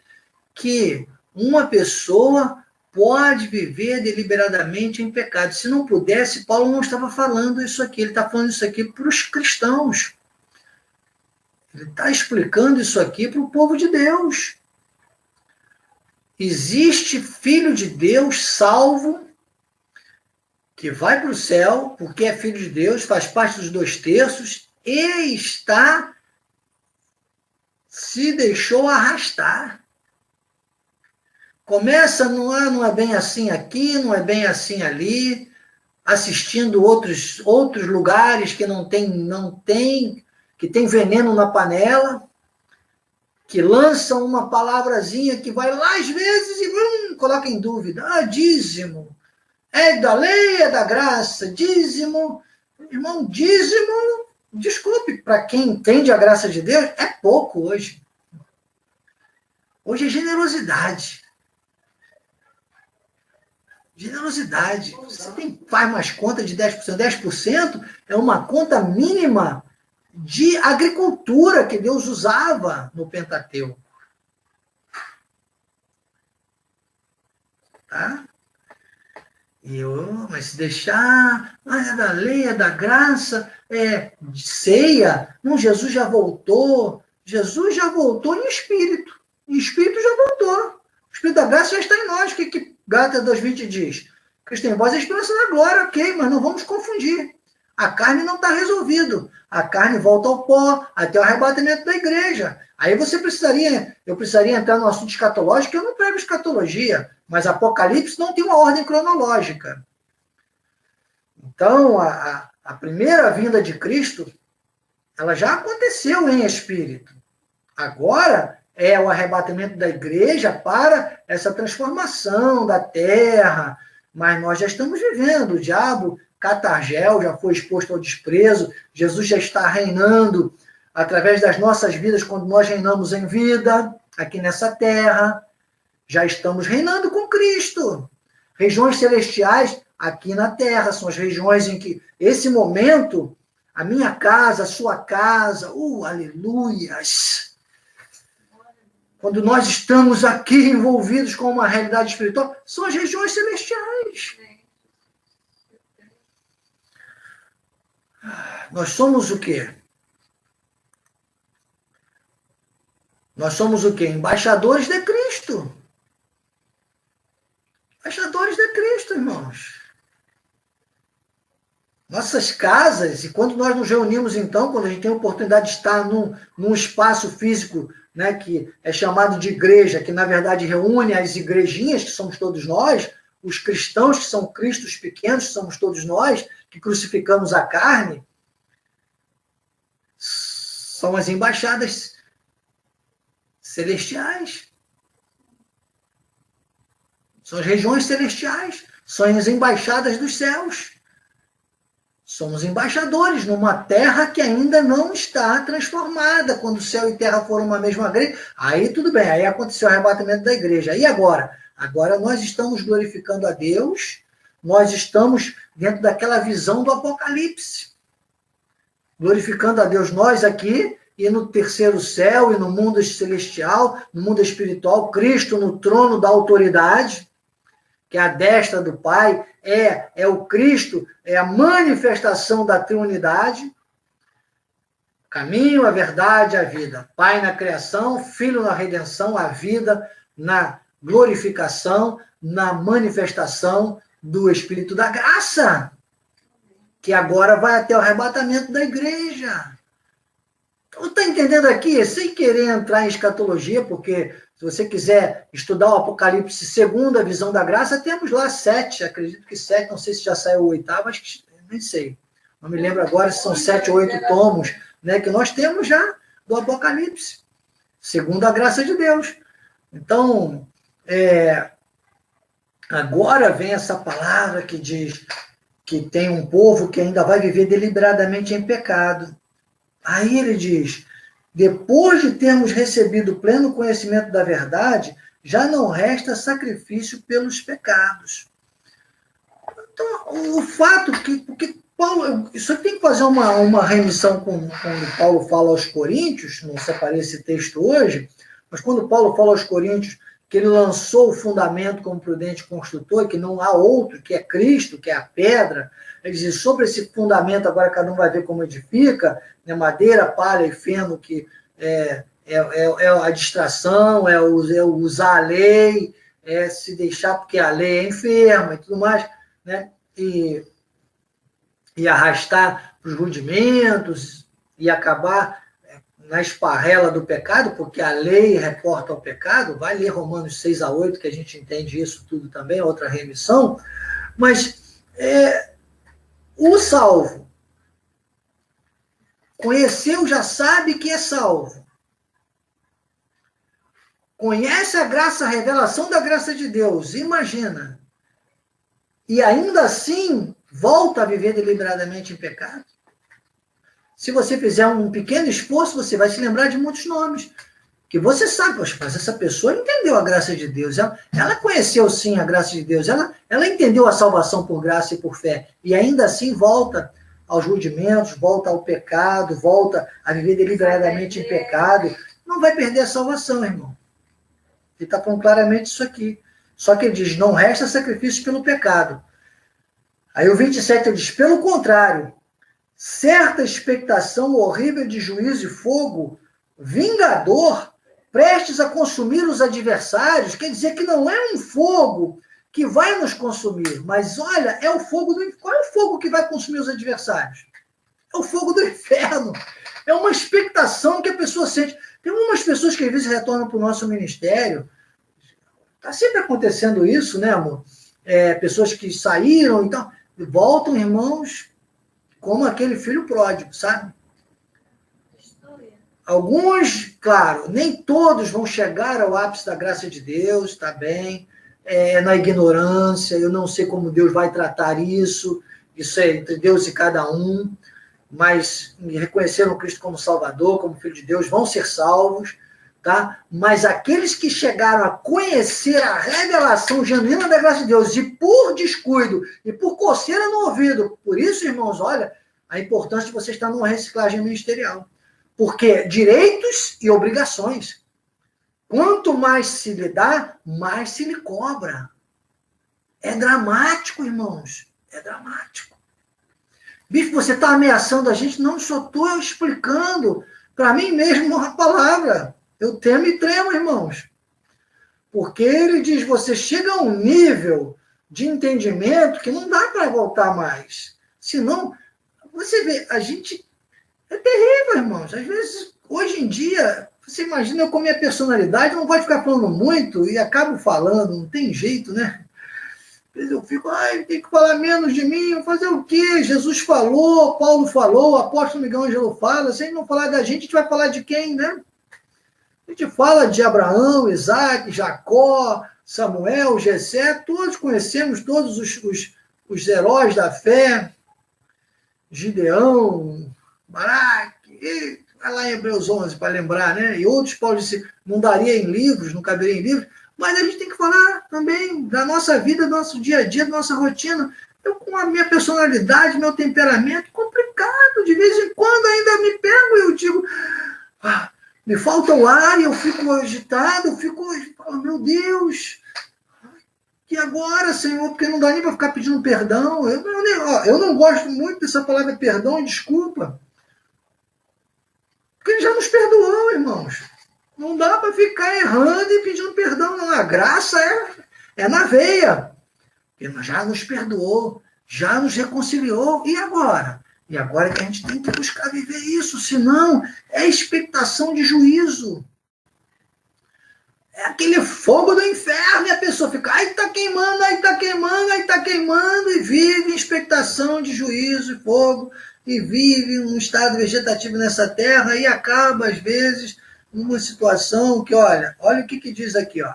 que uma pessoa pode viver deliberadamente em pecado. Se não pudesse, Paulo não estava falando isso aqui. Ele está falando isso aqui para os cristãos. Ele está explicando isso aqui para o povo de Deus. Existe filho de Deus salvo, que vai para o céu, porque é filho de Deus, faz parte dos 2/3, e se deixou arrastar. Começa, não é bem assim aqui, não é bem assim ali, assistindo outros lugares que que tem veneno na panela, que lançam uma palavrazinha que vai lá às vezes e coloca em dúvida. Dízimo. É da lei, é da graça. Dízimo. Irmão, dízimo, desculpe, para quem entende a graça de Deus, é pouco hoje. Hoje é generosidade. Generosidade. Você faz mais conta de 10%. 10% é uma conta mínima de agricultura que Deus usava no Pentateuco. Tá? Mas se deixar, é da lei, é da graça, é de ceia. Não, Jesus já voltou. Jesus já voltou em espírito. Em espírito já voltou. O Espírito da graça já está em nós. O que Gálatas 2:20 diz? Cristo em vós é a esperança da glória, ok, mas não vamos confundir. A carne não está resolvido. A carne volta ao pó até o arrebatamento da igreja. Aí eu precisaria entrar no assunto escatológico, eu não prego escatologia, mas Apocalipse não tem uma ordem cronológica. Então, a primeira vinda de Cristo, ela já aconteceu em espírito. Agora é o arrebatamento da igreja para essa transformação da terra, mas nós já estamos vivendo. O diabo Catargel já foi exposto ao desprezo, Jesus já está reinando através das nossas vidas, quando nós reinamos em vida, aqui nessa terra, já estamos reinando com Cristo. Regiões celestiais aqui na terra, são as regiões em que, esse momento, a minha casa, a sua casa, aleluias! Quando nós estamos aqui envolvidos com uma realidade espiritual, são as regiões celestiais. Nós somos o quê? Nós somos o quê? Embaixadores de Cristo. Embaixadores de Cristo, irmãos. Nossas casas, e quando nós nos reunimos, então, quando a gente tem a oportunidade de estar num espaço físico, né, que é chamado de igreja, que na verdade reúne as igrejinhas, que somos todos nós, os cristãos, que são cristos pequenos, que somos todos nós, que crucificamos a carne, são as embaixadas celestiais. São as regiões celestiais, são as embaixadas dos céus. Somos embaixadores numa terra que ainda não está transformada. Quando o céu e terra foram uma mesma igreja, aí tudo bem, aí aconteceu o arrebatamento da igreja. E agora? Agora nós estamos glorificando a Deus, nós estamos dentro daquela visão do Apocalipse. Glorificando a Deus nós aqui, e no terceiro céu, e no mundo celestial, no mundo espiritual, Cristo no trono da autoridade, que é a destra do Pai, é o Cristo, é a manifestação da triunidade, caminho, a verdade, a vida. Pai na criação, Filho na redenção, a vida na glorificação, na manifestação do Espírito da graça, que agora vai até o arrebatamento da igreja. Então está está entendendo aqui, sem querer entrar em escatologia, porque se você quiser estudar o Apocalipse segundo a visão da graça, temos lá 7, acredito que 7, não sei se já saiu o 8º, acho que nem sei. Não me lembro agora se são 7 ou 8 tomos, né, que nós temos já do Apocalipse, segundo a graça de Deus. Então, agora vem essa palavra que diz que tem um povo que ainda vai viver deliberadamente em pecado. Aí ele diz, depois de termos recebido o pleno conhecimento da verdade, já não resta sacrifício pelos pecados. Então, o fato que... Porque Paulo, isso aqui tem que fazer uma remissão quando Paulo fala aos Coríntios, não separei esse texto hoje, mas quando Paulo fala aos Coríntios que ele lançou o fundamento como prudente construtor, que não há outro, que é Cristo, que é a pedra, ele diz, sobre esse fundamento, agora cada um vai ver como edifica, né, madeira, palha e feno, que é a distração, é usar a lei, é se deixar porque a lei é enferma e tudo mais, né, e arrastar para os rudimentos e acabar na esparrela do pecado, porque a lei reporta ao pecado, vai ler Romanos 6-8, que a gente entende isso tudo também, outra remissão, mas o salvo conheceu, já sabe que é salvo, conhece a graça, a revelação da graça de Deus, imagina, e ainda assim volta a viver deliberadamente em pecado. Se você fizer um pequeno esforço, você vai se lembrar de muitos nomes. Que você sabe, poxa, mas essa pessoa entendeu a graça de Deus. Ela conheceu, sim, a graça de Deus. Ela entendeu a salvação por graça e por fé. E ainda assim volta aos rudimentos, volta ao pecado, volta a viver deliberadamente em pecado. Não vai perder a salvação, irmão. Ele está falando claramente isso aqui. Só que ele diz, não resta sacrifício pelo pecado. Aí o 27 ele diz, pelo contrário, certa expectação horrível de juízo e fogo, vingador, prestes a consumir os adversários, quer dizer que não é um fogo que vai nos consumir, mas olha, é o fogo do... Qual é o fogo que vai consumir os adversários? É o fogo do inferno. É uma expectação que a pessoa sente. Tem umas pessoas que às vezes retornam para o nosso ministério, está sempre acontecendo isso, né, amor? Pessoas que saíram e tal, voltam, irmãos, como aquele filho pródigo, sabe? Alguns, claro, nem todos vão chegar ao ápice da graça de Deus, tá bem? Na ignorância, eu não sei como Deus vai tratar isso é entre Deus e cada um, mas reconheceram Cristo como Salvador, como Filho de Deus, vão ser salvos, tá? Mas aqueles que chegaram a conhecer a revelação genuína da graça de Deus, e por descuido, e por coceira no ouvido, por isso, irmãos, olha, a importância de você estar numa reciclagem ministerial. Porque direitos e obrigações, quanto mais se lhe dá, mais se lhe cobra. É dramático, irmãos, é dramático. Bispo, você está ameaçando a gente? Não, só estou explicando para mim mesmo a palavra. Eu temo e tremo, irmãos. Porque ele diz, você chega a um nível de entendimento que não dá para voltar mais. Senão, você vê, a gente... É terrível, irmãos. Às vezes, hoje em dia, você imagina eu com a minha personalidade, não pode ficar falando muito e acabo falando, não tem jeito, né? Eu fico, tem que falar menos de mim, fazer o quê? Jesus falou, Paulo falou, o apóstolo Miguel Ângelo fala, se a gente não falar da gente, a gente vai falar de quem, né? A gente fala de Abraão, Isaac, Jacó, Samuel, Jessé, todos conhecemos, todos os heróis da fé, Gideão, Baraque, vai lá em Hebreus 11 para lembrar, né? E outros, Paulo disse, não daria em livros, não caberia em livros, mas a gente tem que falar também da nossa vida, do nosso dia a dia, da nossa rotina. Eu, com a minha personalidade, meu temperamento, complicado, de vez em quando ainda me pego e eu digo, me falta o ar e eu fico agitado, eu fico, meu Deus, e agora, Senhor, porque não dá nem para ficar pedindo perdão. Eu não gosto muito dessa palavra perdão e desculpa. Porque ele já nos perdoou, irmãos. Não dá para ficar errando e pedindo perdão, não. A graça é na veia. Ele já nos perdoou, já nos reconciliou. E agora? E agora que a gente tem que buscar viver isso, senão é expectação de juízo. É aquele fogo do inferno e a pessoa fica, ai, tá queimando, ai, tá queimando, ai, tá queimando, e vive em expectação de juízo e fogo, e vive um estado vegetativo nessa terra e acaba, às vezes, numa situação que, olha o que diz aqui, ó.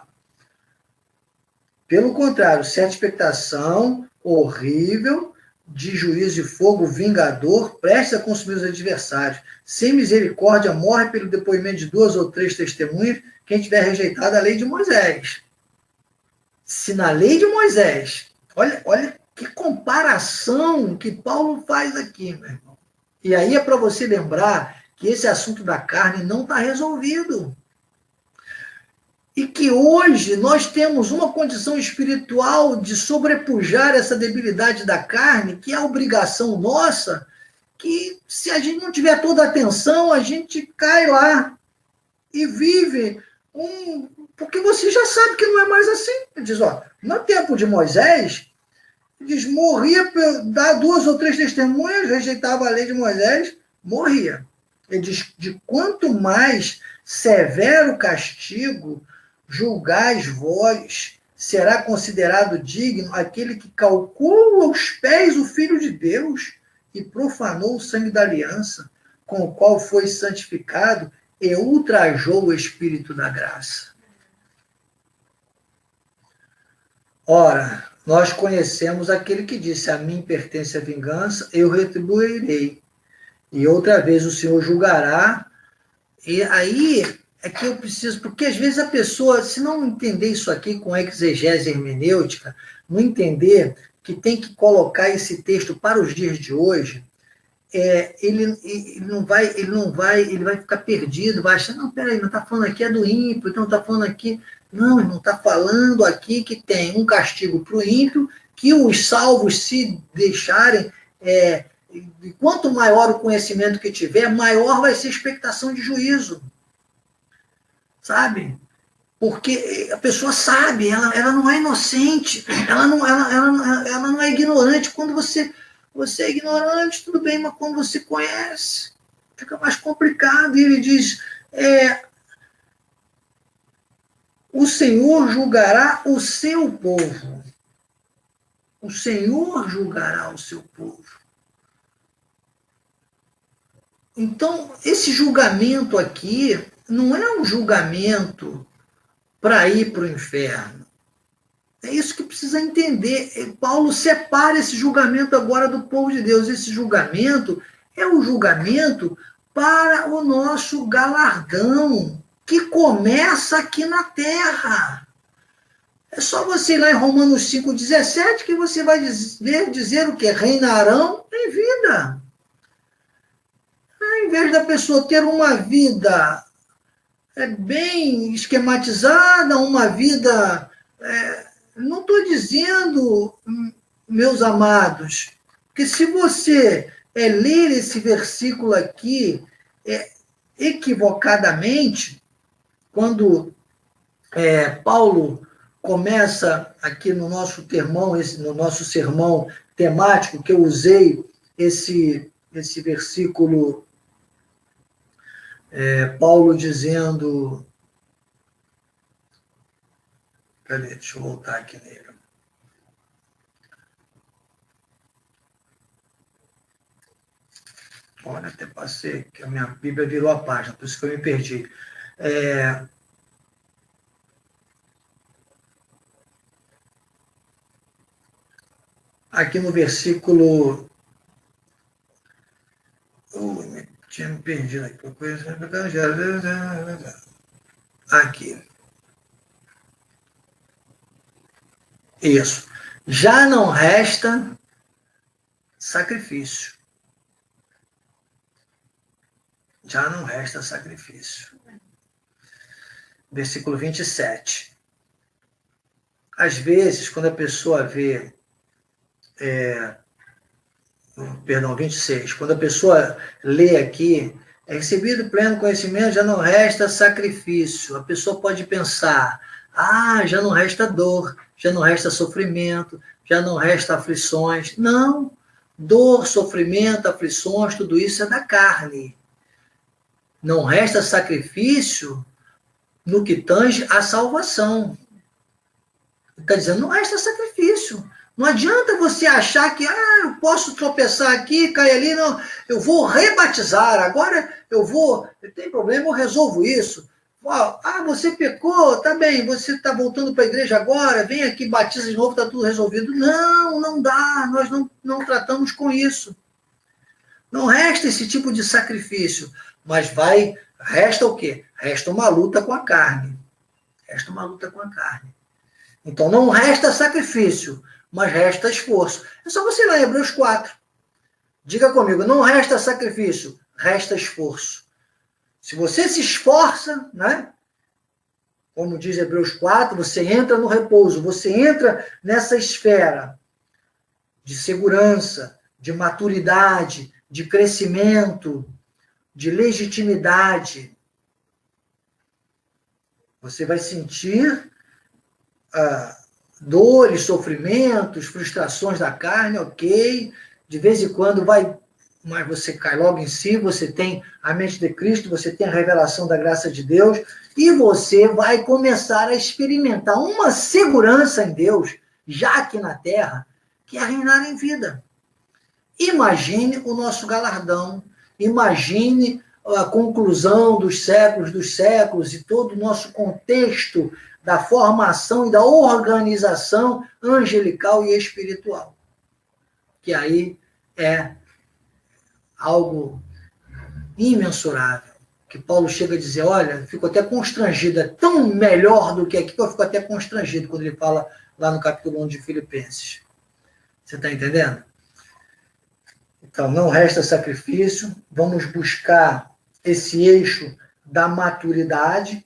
Pelo contrário, certa expectação horrível de juízo e fogo vingador, presta a consumir os adversários. Sem misericórdia, morre pelo depoimento de 2 ou 3 testemunhas quem tiver rejeitado a lei de Moisés. Se na lei de Moisés, olha que comparação que Paulo faz aqui, meu irmão. E aí é para você lembrar que esse assunto da carne não está resolvido. E que hoje nós temos uma condição espiritual de sobrepujar essa debilidade da carne, que é a obrigação nossa, que se a gente não tiver toda a atenção, a gente cai lá e vive porque você já sabe que não é mais assim. Ele diz, ó, no tempo de Moisés, diz, morria, dá 2 ou 3 testemunhas, rejeitava a lei de Moisés, morria. Ele diz, de quanto mais severo castigo julgais vós, será considerado digno aquele que calcula aos pés o Filho de Deus e profanou o sangue da aliança, com o qual foi santificado e ultrajou o Espírito da graça. Ora, nós conhecemos aquele que disse, a mim pertence a vingança, eu retribuirei. E outra vez o Senhor julgará. E aí é que eu preciso, porque às vezes a pessoa, se não entender isso aqui com exegese hermenêutica, não entender que tem que colocar esse texto para os dias de hoje, ele vai ficar perdido, vai achar, não, peraí, não está falando aqui é do ímpio, então está falando aqui, não está falando aqui que tem um castigo para o ímpio, que os salvos se deixarem, quanto maior o conhecimento que tiver, maior vai ser a expectação de juízo. Sabe? Porque a pessoa sabe, ela não é inocente, ela não é ignorante. Quando você é ignorante, tudo bem, mas quando você conhece, fica mais complicado. E ele diz, o Senhor julgará o seu povo. O Senhor julgará o seu povo. Então, esse julgamento aqui não é um julgamento para ir para o inferno. É isso que precisa entender. Paulo separa esse julgamento agora do povo de Deus. Esse julgamento é um julgamento para o nosso galardão, que começa aqui na terra. É só você ir lá em Romanos 5,17 que você vai dizer o que? Reinarão em vida. Ao invés da pessoa ter uma vida bem esquematizada, uma vida... não estou dizendo, meus amados, que se você ler esse versículo aqui equivocadamente, quando Paulo começa aqui no nosso no nosso sermão temático, que eu usei esse versículo, Paulo dizendo... Cadê? Deixa eu voltar aqui nele. Olha, até passei, que a minha Bíblia virou a página, por isso que eu me perdi. Aqui no versículo... tinha me perdido aqui. Aqui. Isso. Já não resta sacrifício. Já não resta sacrifício. Versículo 27. Às vezes, quando a pessoa vê... Perdão, 26. Quando a pessoa lê aqui, recebido pleno conhecimento, já não resta sacrifício. A pessoa pode pensar, já não resta dor, já não resta sofrimento, já não resta aflições. Não, Dor, sofrimento, aflições, tudo isso é da carne. Não resta sacrifício no que tange à salvação. Está dizendo, não resta sacrifício. Não adianta você achar que eu posso tropeçar aqui, cair ali, não. Eu vou rebatizar, agora eu vou, tem problema, eu resolvo isso. Você pecou, tá bem, você está voltando para a igreja agora, vem aqui, batiza de novo, está tudo resolvido. Não, não dá, nós não tratamos com isso. Não resta esse tipo de sacrifício, mas resta o quê? Resta uma luta com a carne. Resta uma luta com a carne. Então não resta sacrifício, mas resta esforço. É só você ler Hebreus 4. Diga comigo, não resta sacrifício, resta esforço. Se você se esforça, né? Como diz Hebreus 4, você entra no repouso, você entra nessa esfera de segurança, de maturidade, de crescimento, de legitimidade. Você vai sentir dores, sofrimentos, frustrações da carne, ok. De vez em quando mas você cai logo em si, você tem a mente de Cristo, você tem a revelação da graça de Deus, e você vai começar a experimentar uma segurança em Deus, já aqui na terra, que é reinar em vida. Imagine o nosso galardão, imagine a conclusão dos séculos e todo o nosso contexto da formação e da organização angelical e espiritual. Que aí é algo imensurável. Que Paulo chega a dizer, olha, fico até constrangido, é tão melhor do que aqui que eu fico até constrangido quando ele fala lá no capítulo 1 de Filipenses. Você está entendendo? Então, não resta sacrifício, vamos buscar esse eixo da maturidade,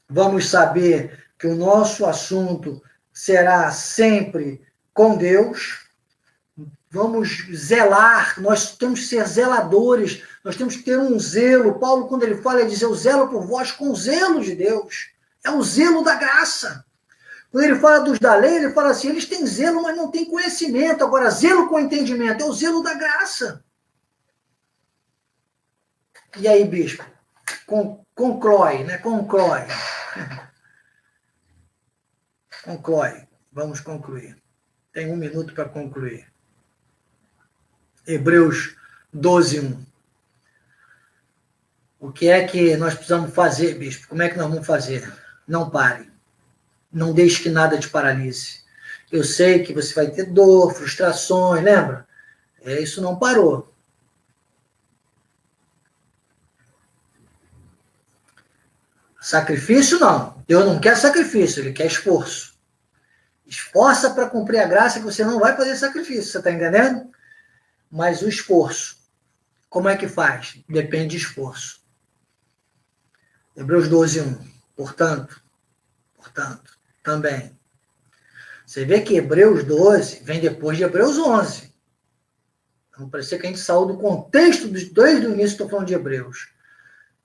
vamos saber que o nosso assunto será sempre com Deus, vamos zelar, nós temos que ser zeladores, nós temos que ter um zelo. Paulo, quando ele fala, ele diz, eu zelo por vós com o zelo de Deus, é o zelo da graça. Quando ele fala dos da lei, ele fala assim, eles têm zelo, mas não têm conhecimento. Agora, zelo com entendimento é o zelo da graça. E aí, bispo? Conclói, né? Conclói. Conclói. Vamos concluir. Tem 1 minuto para concluir. Hebreus 12, 1. O que é que nós precisamos fazer, bispo? Como é que nós vamos fazer? Não pare. Não deixe que nada te paralise. Eu sei que você vai ter dor, frustrações, lembra? Isso não parou. Sacrifício, não. Deus não quer sacrifício, Ele quer esforço. Esforça para cumprir a graça que você não vai fazer sacrifício, você está entendendo? Mas o esforço, como é que faz? Depende de esforço. Hebreus 12, 1. Portanto, também. Você vê que Hebreus 12 vem depois de Hebreus 11. Não parecer que a gente saiu do contexto desde o início, estou falando de Hebreus.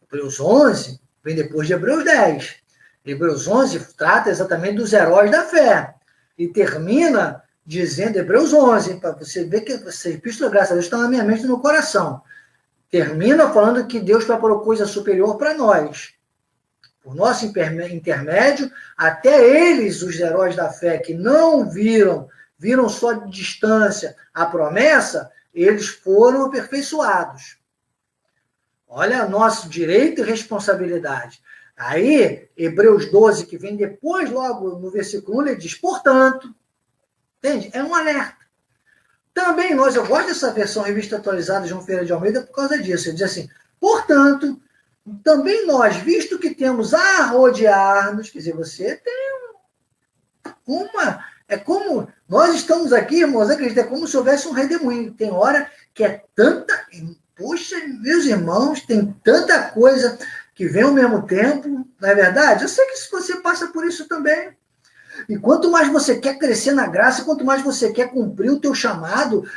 Hebreus 11 vem depois de Hebreus 10. Hebreus 11 trata exatamente dos heróis da fé. E termina dizendo, Hebreus 11, para você ver que essa epístola, graças a Deus, está na minha mente e no coração. Termina falando que Deus preparou coisa superior para nós. Por nosso intermédio, até eles, os heróis da fé, que não viram só de distância a promessa, eles foram aperfeiçoados. Olha nosso direito e responsabilidade. Aí, Hebreus 12, que vem depois, logo no versículo 1, ele diz, portanto, entende? É um alerta. Também eu gosto dessa versão revista atualizada de João Ferreira de Almeida por causa disso. Ele diz assim, portanto, também nós, visto que temos a rodear-nos, quer dizer, você tem é como, nós estamos aqui, irmãos, acredita, é como se houvesse um redemoinho. Tem hora que é tanta, poxa, meus irmãos, tem tanta coisa que vem ao mesmo tempo, não é verdade? Eu sei que você passa por isso também. E quanto mais você quer crescer na graça, quanto mais você quer cumprir o teu chamado,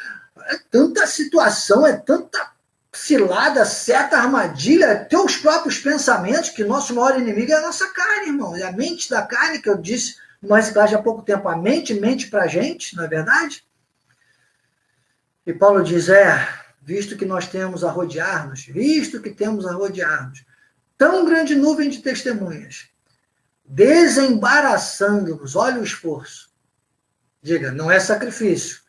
é tanta situação, é tanta cilada, seta, armadilha, teus próprios pensamentos, que nosso maior inimigo é a nossa carne, irmão. É a mente da carne, que eu disse numa reciclagem há pouco tempo. A mente mente pra gente, não é verdade? E Paulo diz, visto que nós temos a rodear-nos, tão grande nuvem de testemunhas, desembaraçando-nos, olha o esforço. Diga, não é sacrifício,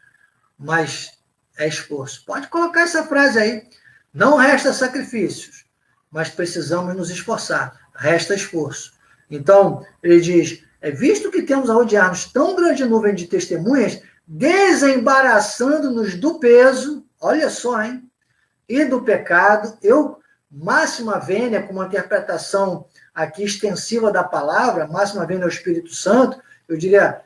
mas é esforço. Pode colocar essa frase aí. Não resta sacrifícios, mas precisamos nos esforçar. Resta esforço. Então, ele diz, visto que temos a rodear-nos tão grande nuvem de testemunhas, desembaraçando-nos do peso, olha só, hein? E do pecado, máxima vênia, com uma interpretação aqui extensiva da palavra, máxima vênia ao Espírito Santo, eu diria,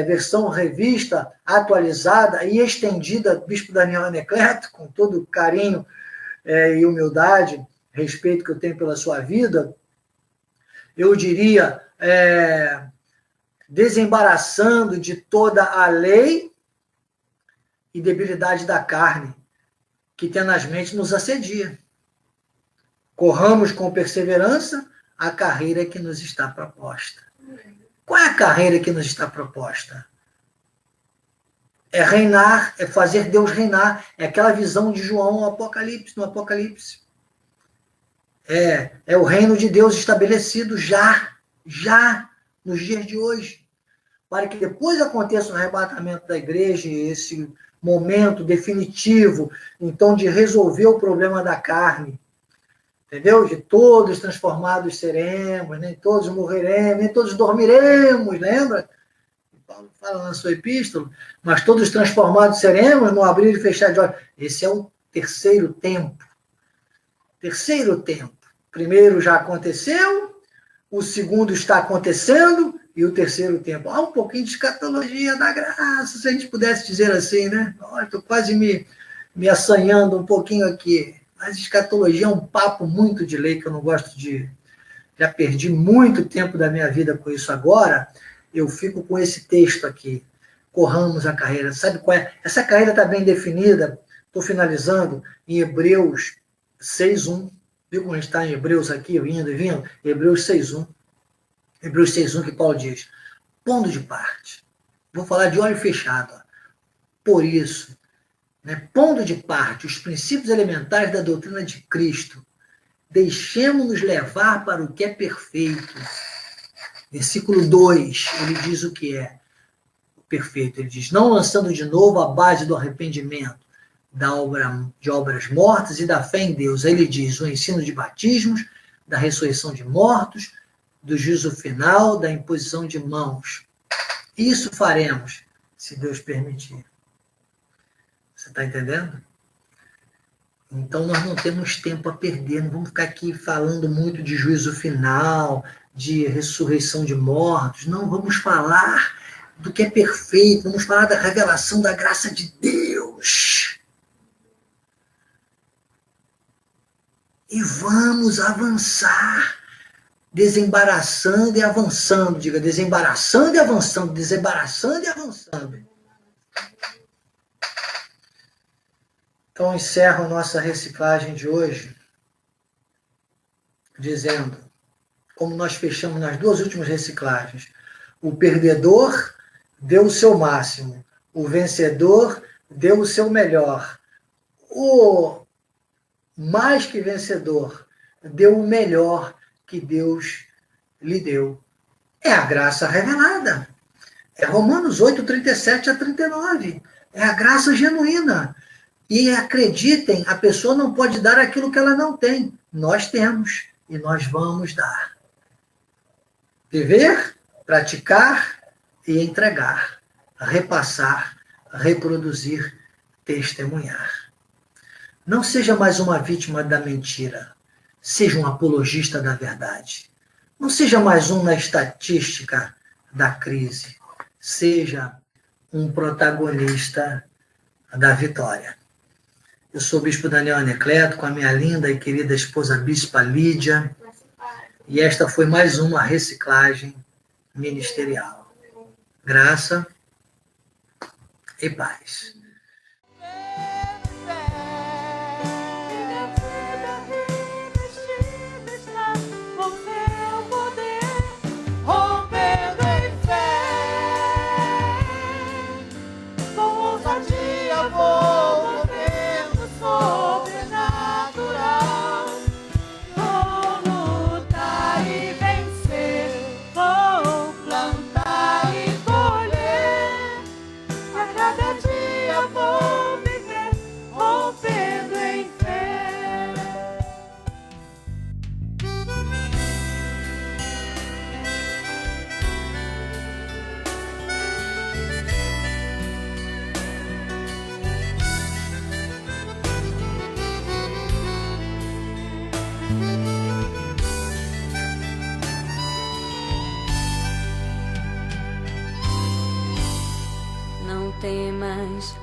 versão revista, atualizada e estendida do Bispo Daniel Anacleto, com todo o carinho e humildade, respeito que eu tenho pela sua vida, eu diria, desembaraçando de toda a lei e debilidade da carne, que tenazmente nos assedia. Corramos com perseverança a carreira que nos está proposta. Qual é a carreira que nos está proposta? É reinar, é fazer Deus reinar. É aquela visão de João no Apocalipse. É o reino de Deus estabelecido já nos dias de hoje. Para que depois aconteça o arrebatamento da igreja, esse momento definitivo, então, de resolver o problema da carne. Entendeu? De todos transformados seremos, nem todos morreremos, nem todos dormiremos, lembra? Paulo fala na sua epístola, mas todos transformados seremos no abrir e fechar de olhos. Esse é o terceiro tempo. Terceiro tempo. O primeiro já aconteceu, o segundo está acontecendo, e o terceiro tempo. Há um pouquinho de escatologia da graça, se a gente pudesse dizer assim, né? Estou quase me assanhando um pouquinho aqui. Mas escatologia é um papo muito de lei que eu não gosto de... Já perdi muito tempo da minha vida com isso agora. Eu fico com esse texto aqui. Corramos a carreira. Sabe qual é? Essa carreira está bem definida. Estou finalizando em Hebreus 6:1. Viu como a gente está em Hebreus aqui, indo e vindo? Hebreus 6:1. Hebreus 6:1 que Paulo diz. Pondo de parte. Vou falar de olho fechado. Por isso, pondo de parte os princípios elementares da doutrina de Cristo, deixemos-nos levar para o que é perfeito. Versículo 2, ele diz o que é perfeito. Ele diz, não lançando de novo a base do arrependimento, de obras mortas e da fé em Deus. Aí ele diz, o ensino de batismos, da ressurreição de mortos, do juízo final, da imposição de mãos. Isso faremos, se Deus permitir. Você está entendendo? Então, nós não temos tempo a perder, não vamos ficar aqui falando muito de juízo final, de ressurreição de mortos, não, vamos falar do que é perfeito, vamos falar da revelação da graça de Deus. E vamos avançar, desembaraçando e avançando, diga, desembaraçando e avançando, desembaraçando e avançando. Então, encerro nossa reciclagem de hoje, dizendo, como nós fechamos nas duas últimas reciclagens, o perdedor deu o seu máximo, o vencedor deu o seu melhor, o mais que vencedor deu o melhor que Deus lhe deu. É a graça revelada. É Romanos 8:37-39. É a graça genuína. E acreditem, a pessoa não pode dar aquilo que ela não tem. Nós temos e nós vamos dar. Viver, praticar e entregar. Repassar, reproduzir, testemunhar. Não seja mais uma vítima da mentira. Seja um apologista da verdade. Não seja mais um na estatística da crise. Seja um protagonista da vitória. Eu sou o Bispo Daniel Anacleto, com a minha linda e querida esposa Bispa Lídia, e esta foi mais uma reciclagem ministerial. Graça e paz. Vou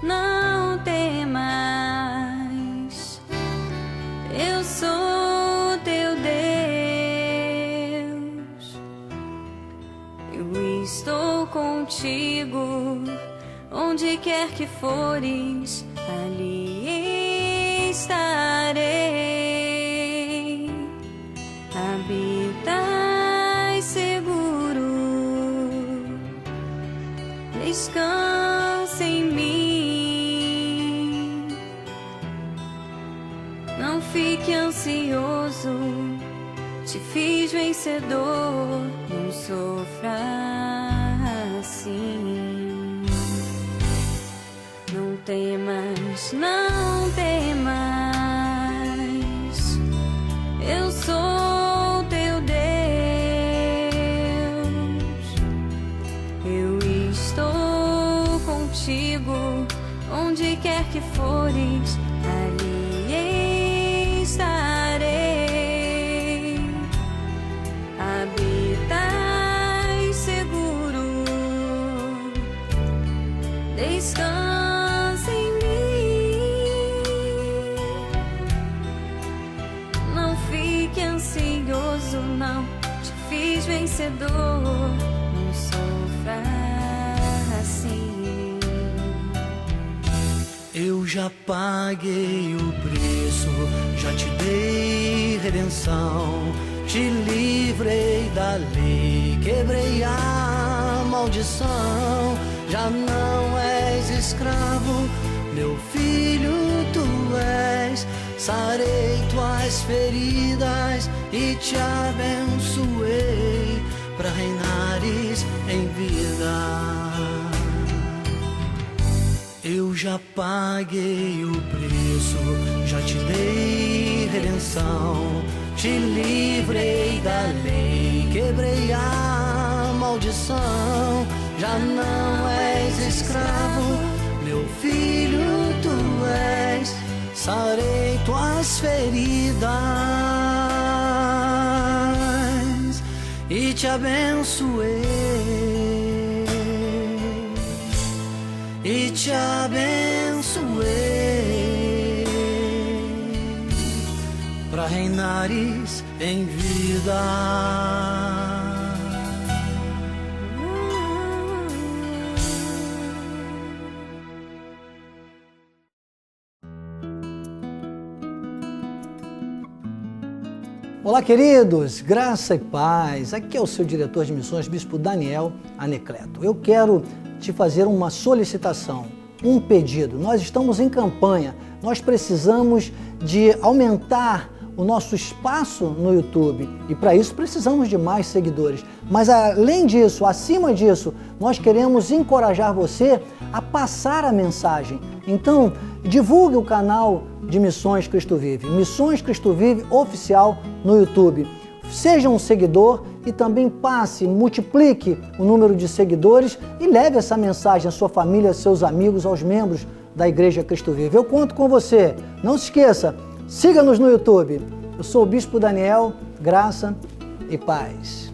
não temas, eu sou teu Deus, eu estou contigo, onde quer que fores, ali estarei, habitai seguro, descansa em mim, não fique ansioso, te fiz vencedor, não sofra assim. Não temas, não temas, eu sou teu Deus, eu estou contigo, onde quer que fores, ali estarei, habitai seguro, descansa em mim, não fique ansioso, não, te fiz vencedor, não sofra assim. Eu já paguei o preço, já te dei redenção, te livrei da lei, quebrei a maldição. Já não és escravo, meu filho tu és, sarei tuas feridas e te abençoei, para reinares em vida. Eu já paguei o preço, já te dei redenção, te livrei da lei, quebrei a maldição. Já não és escravo, meu filho tu és, sarei tuas feridas e te abençoei, e te abençoei, para reinares em vida. Olá, queridos, graça e paz. Aqui é o seu diretor de missões, Bispo Daniel Anecleto. Eu quero te fazer uma solicitação, um pedido. Nós estamos em campanha, nós precisamos de aumentar o nosso espaço no YouTube e para isso precisamos de mais seguidores. Mas além disso, acima disso, nós queremos encorajar você a passar a mensagem. Então, divulgue o canal de Missões Cristo Vive, Missões Cristo Vive Oficial no YouTube. Seja um seguidor e também passe, multiplique o número de seguidores e leve essa mensagem à sua família, aos seus amigos, aos membros da Igreja Cristo Vive. Eu conto com você. Não se esqueça, siga-nos no YouTube. Eu sou o Bispo Daniel, graça e paz.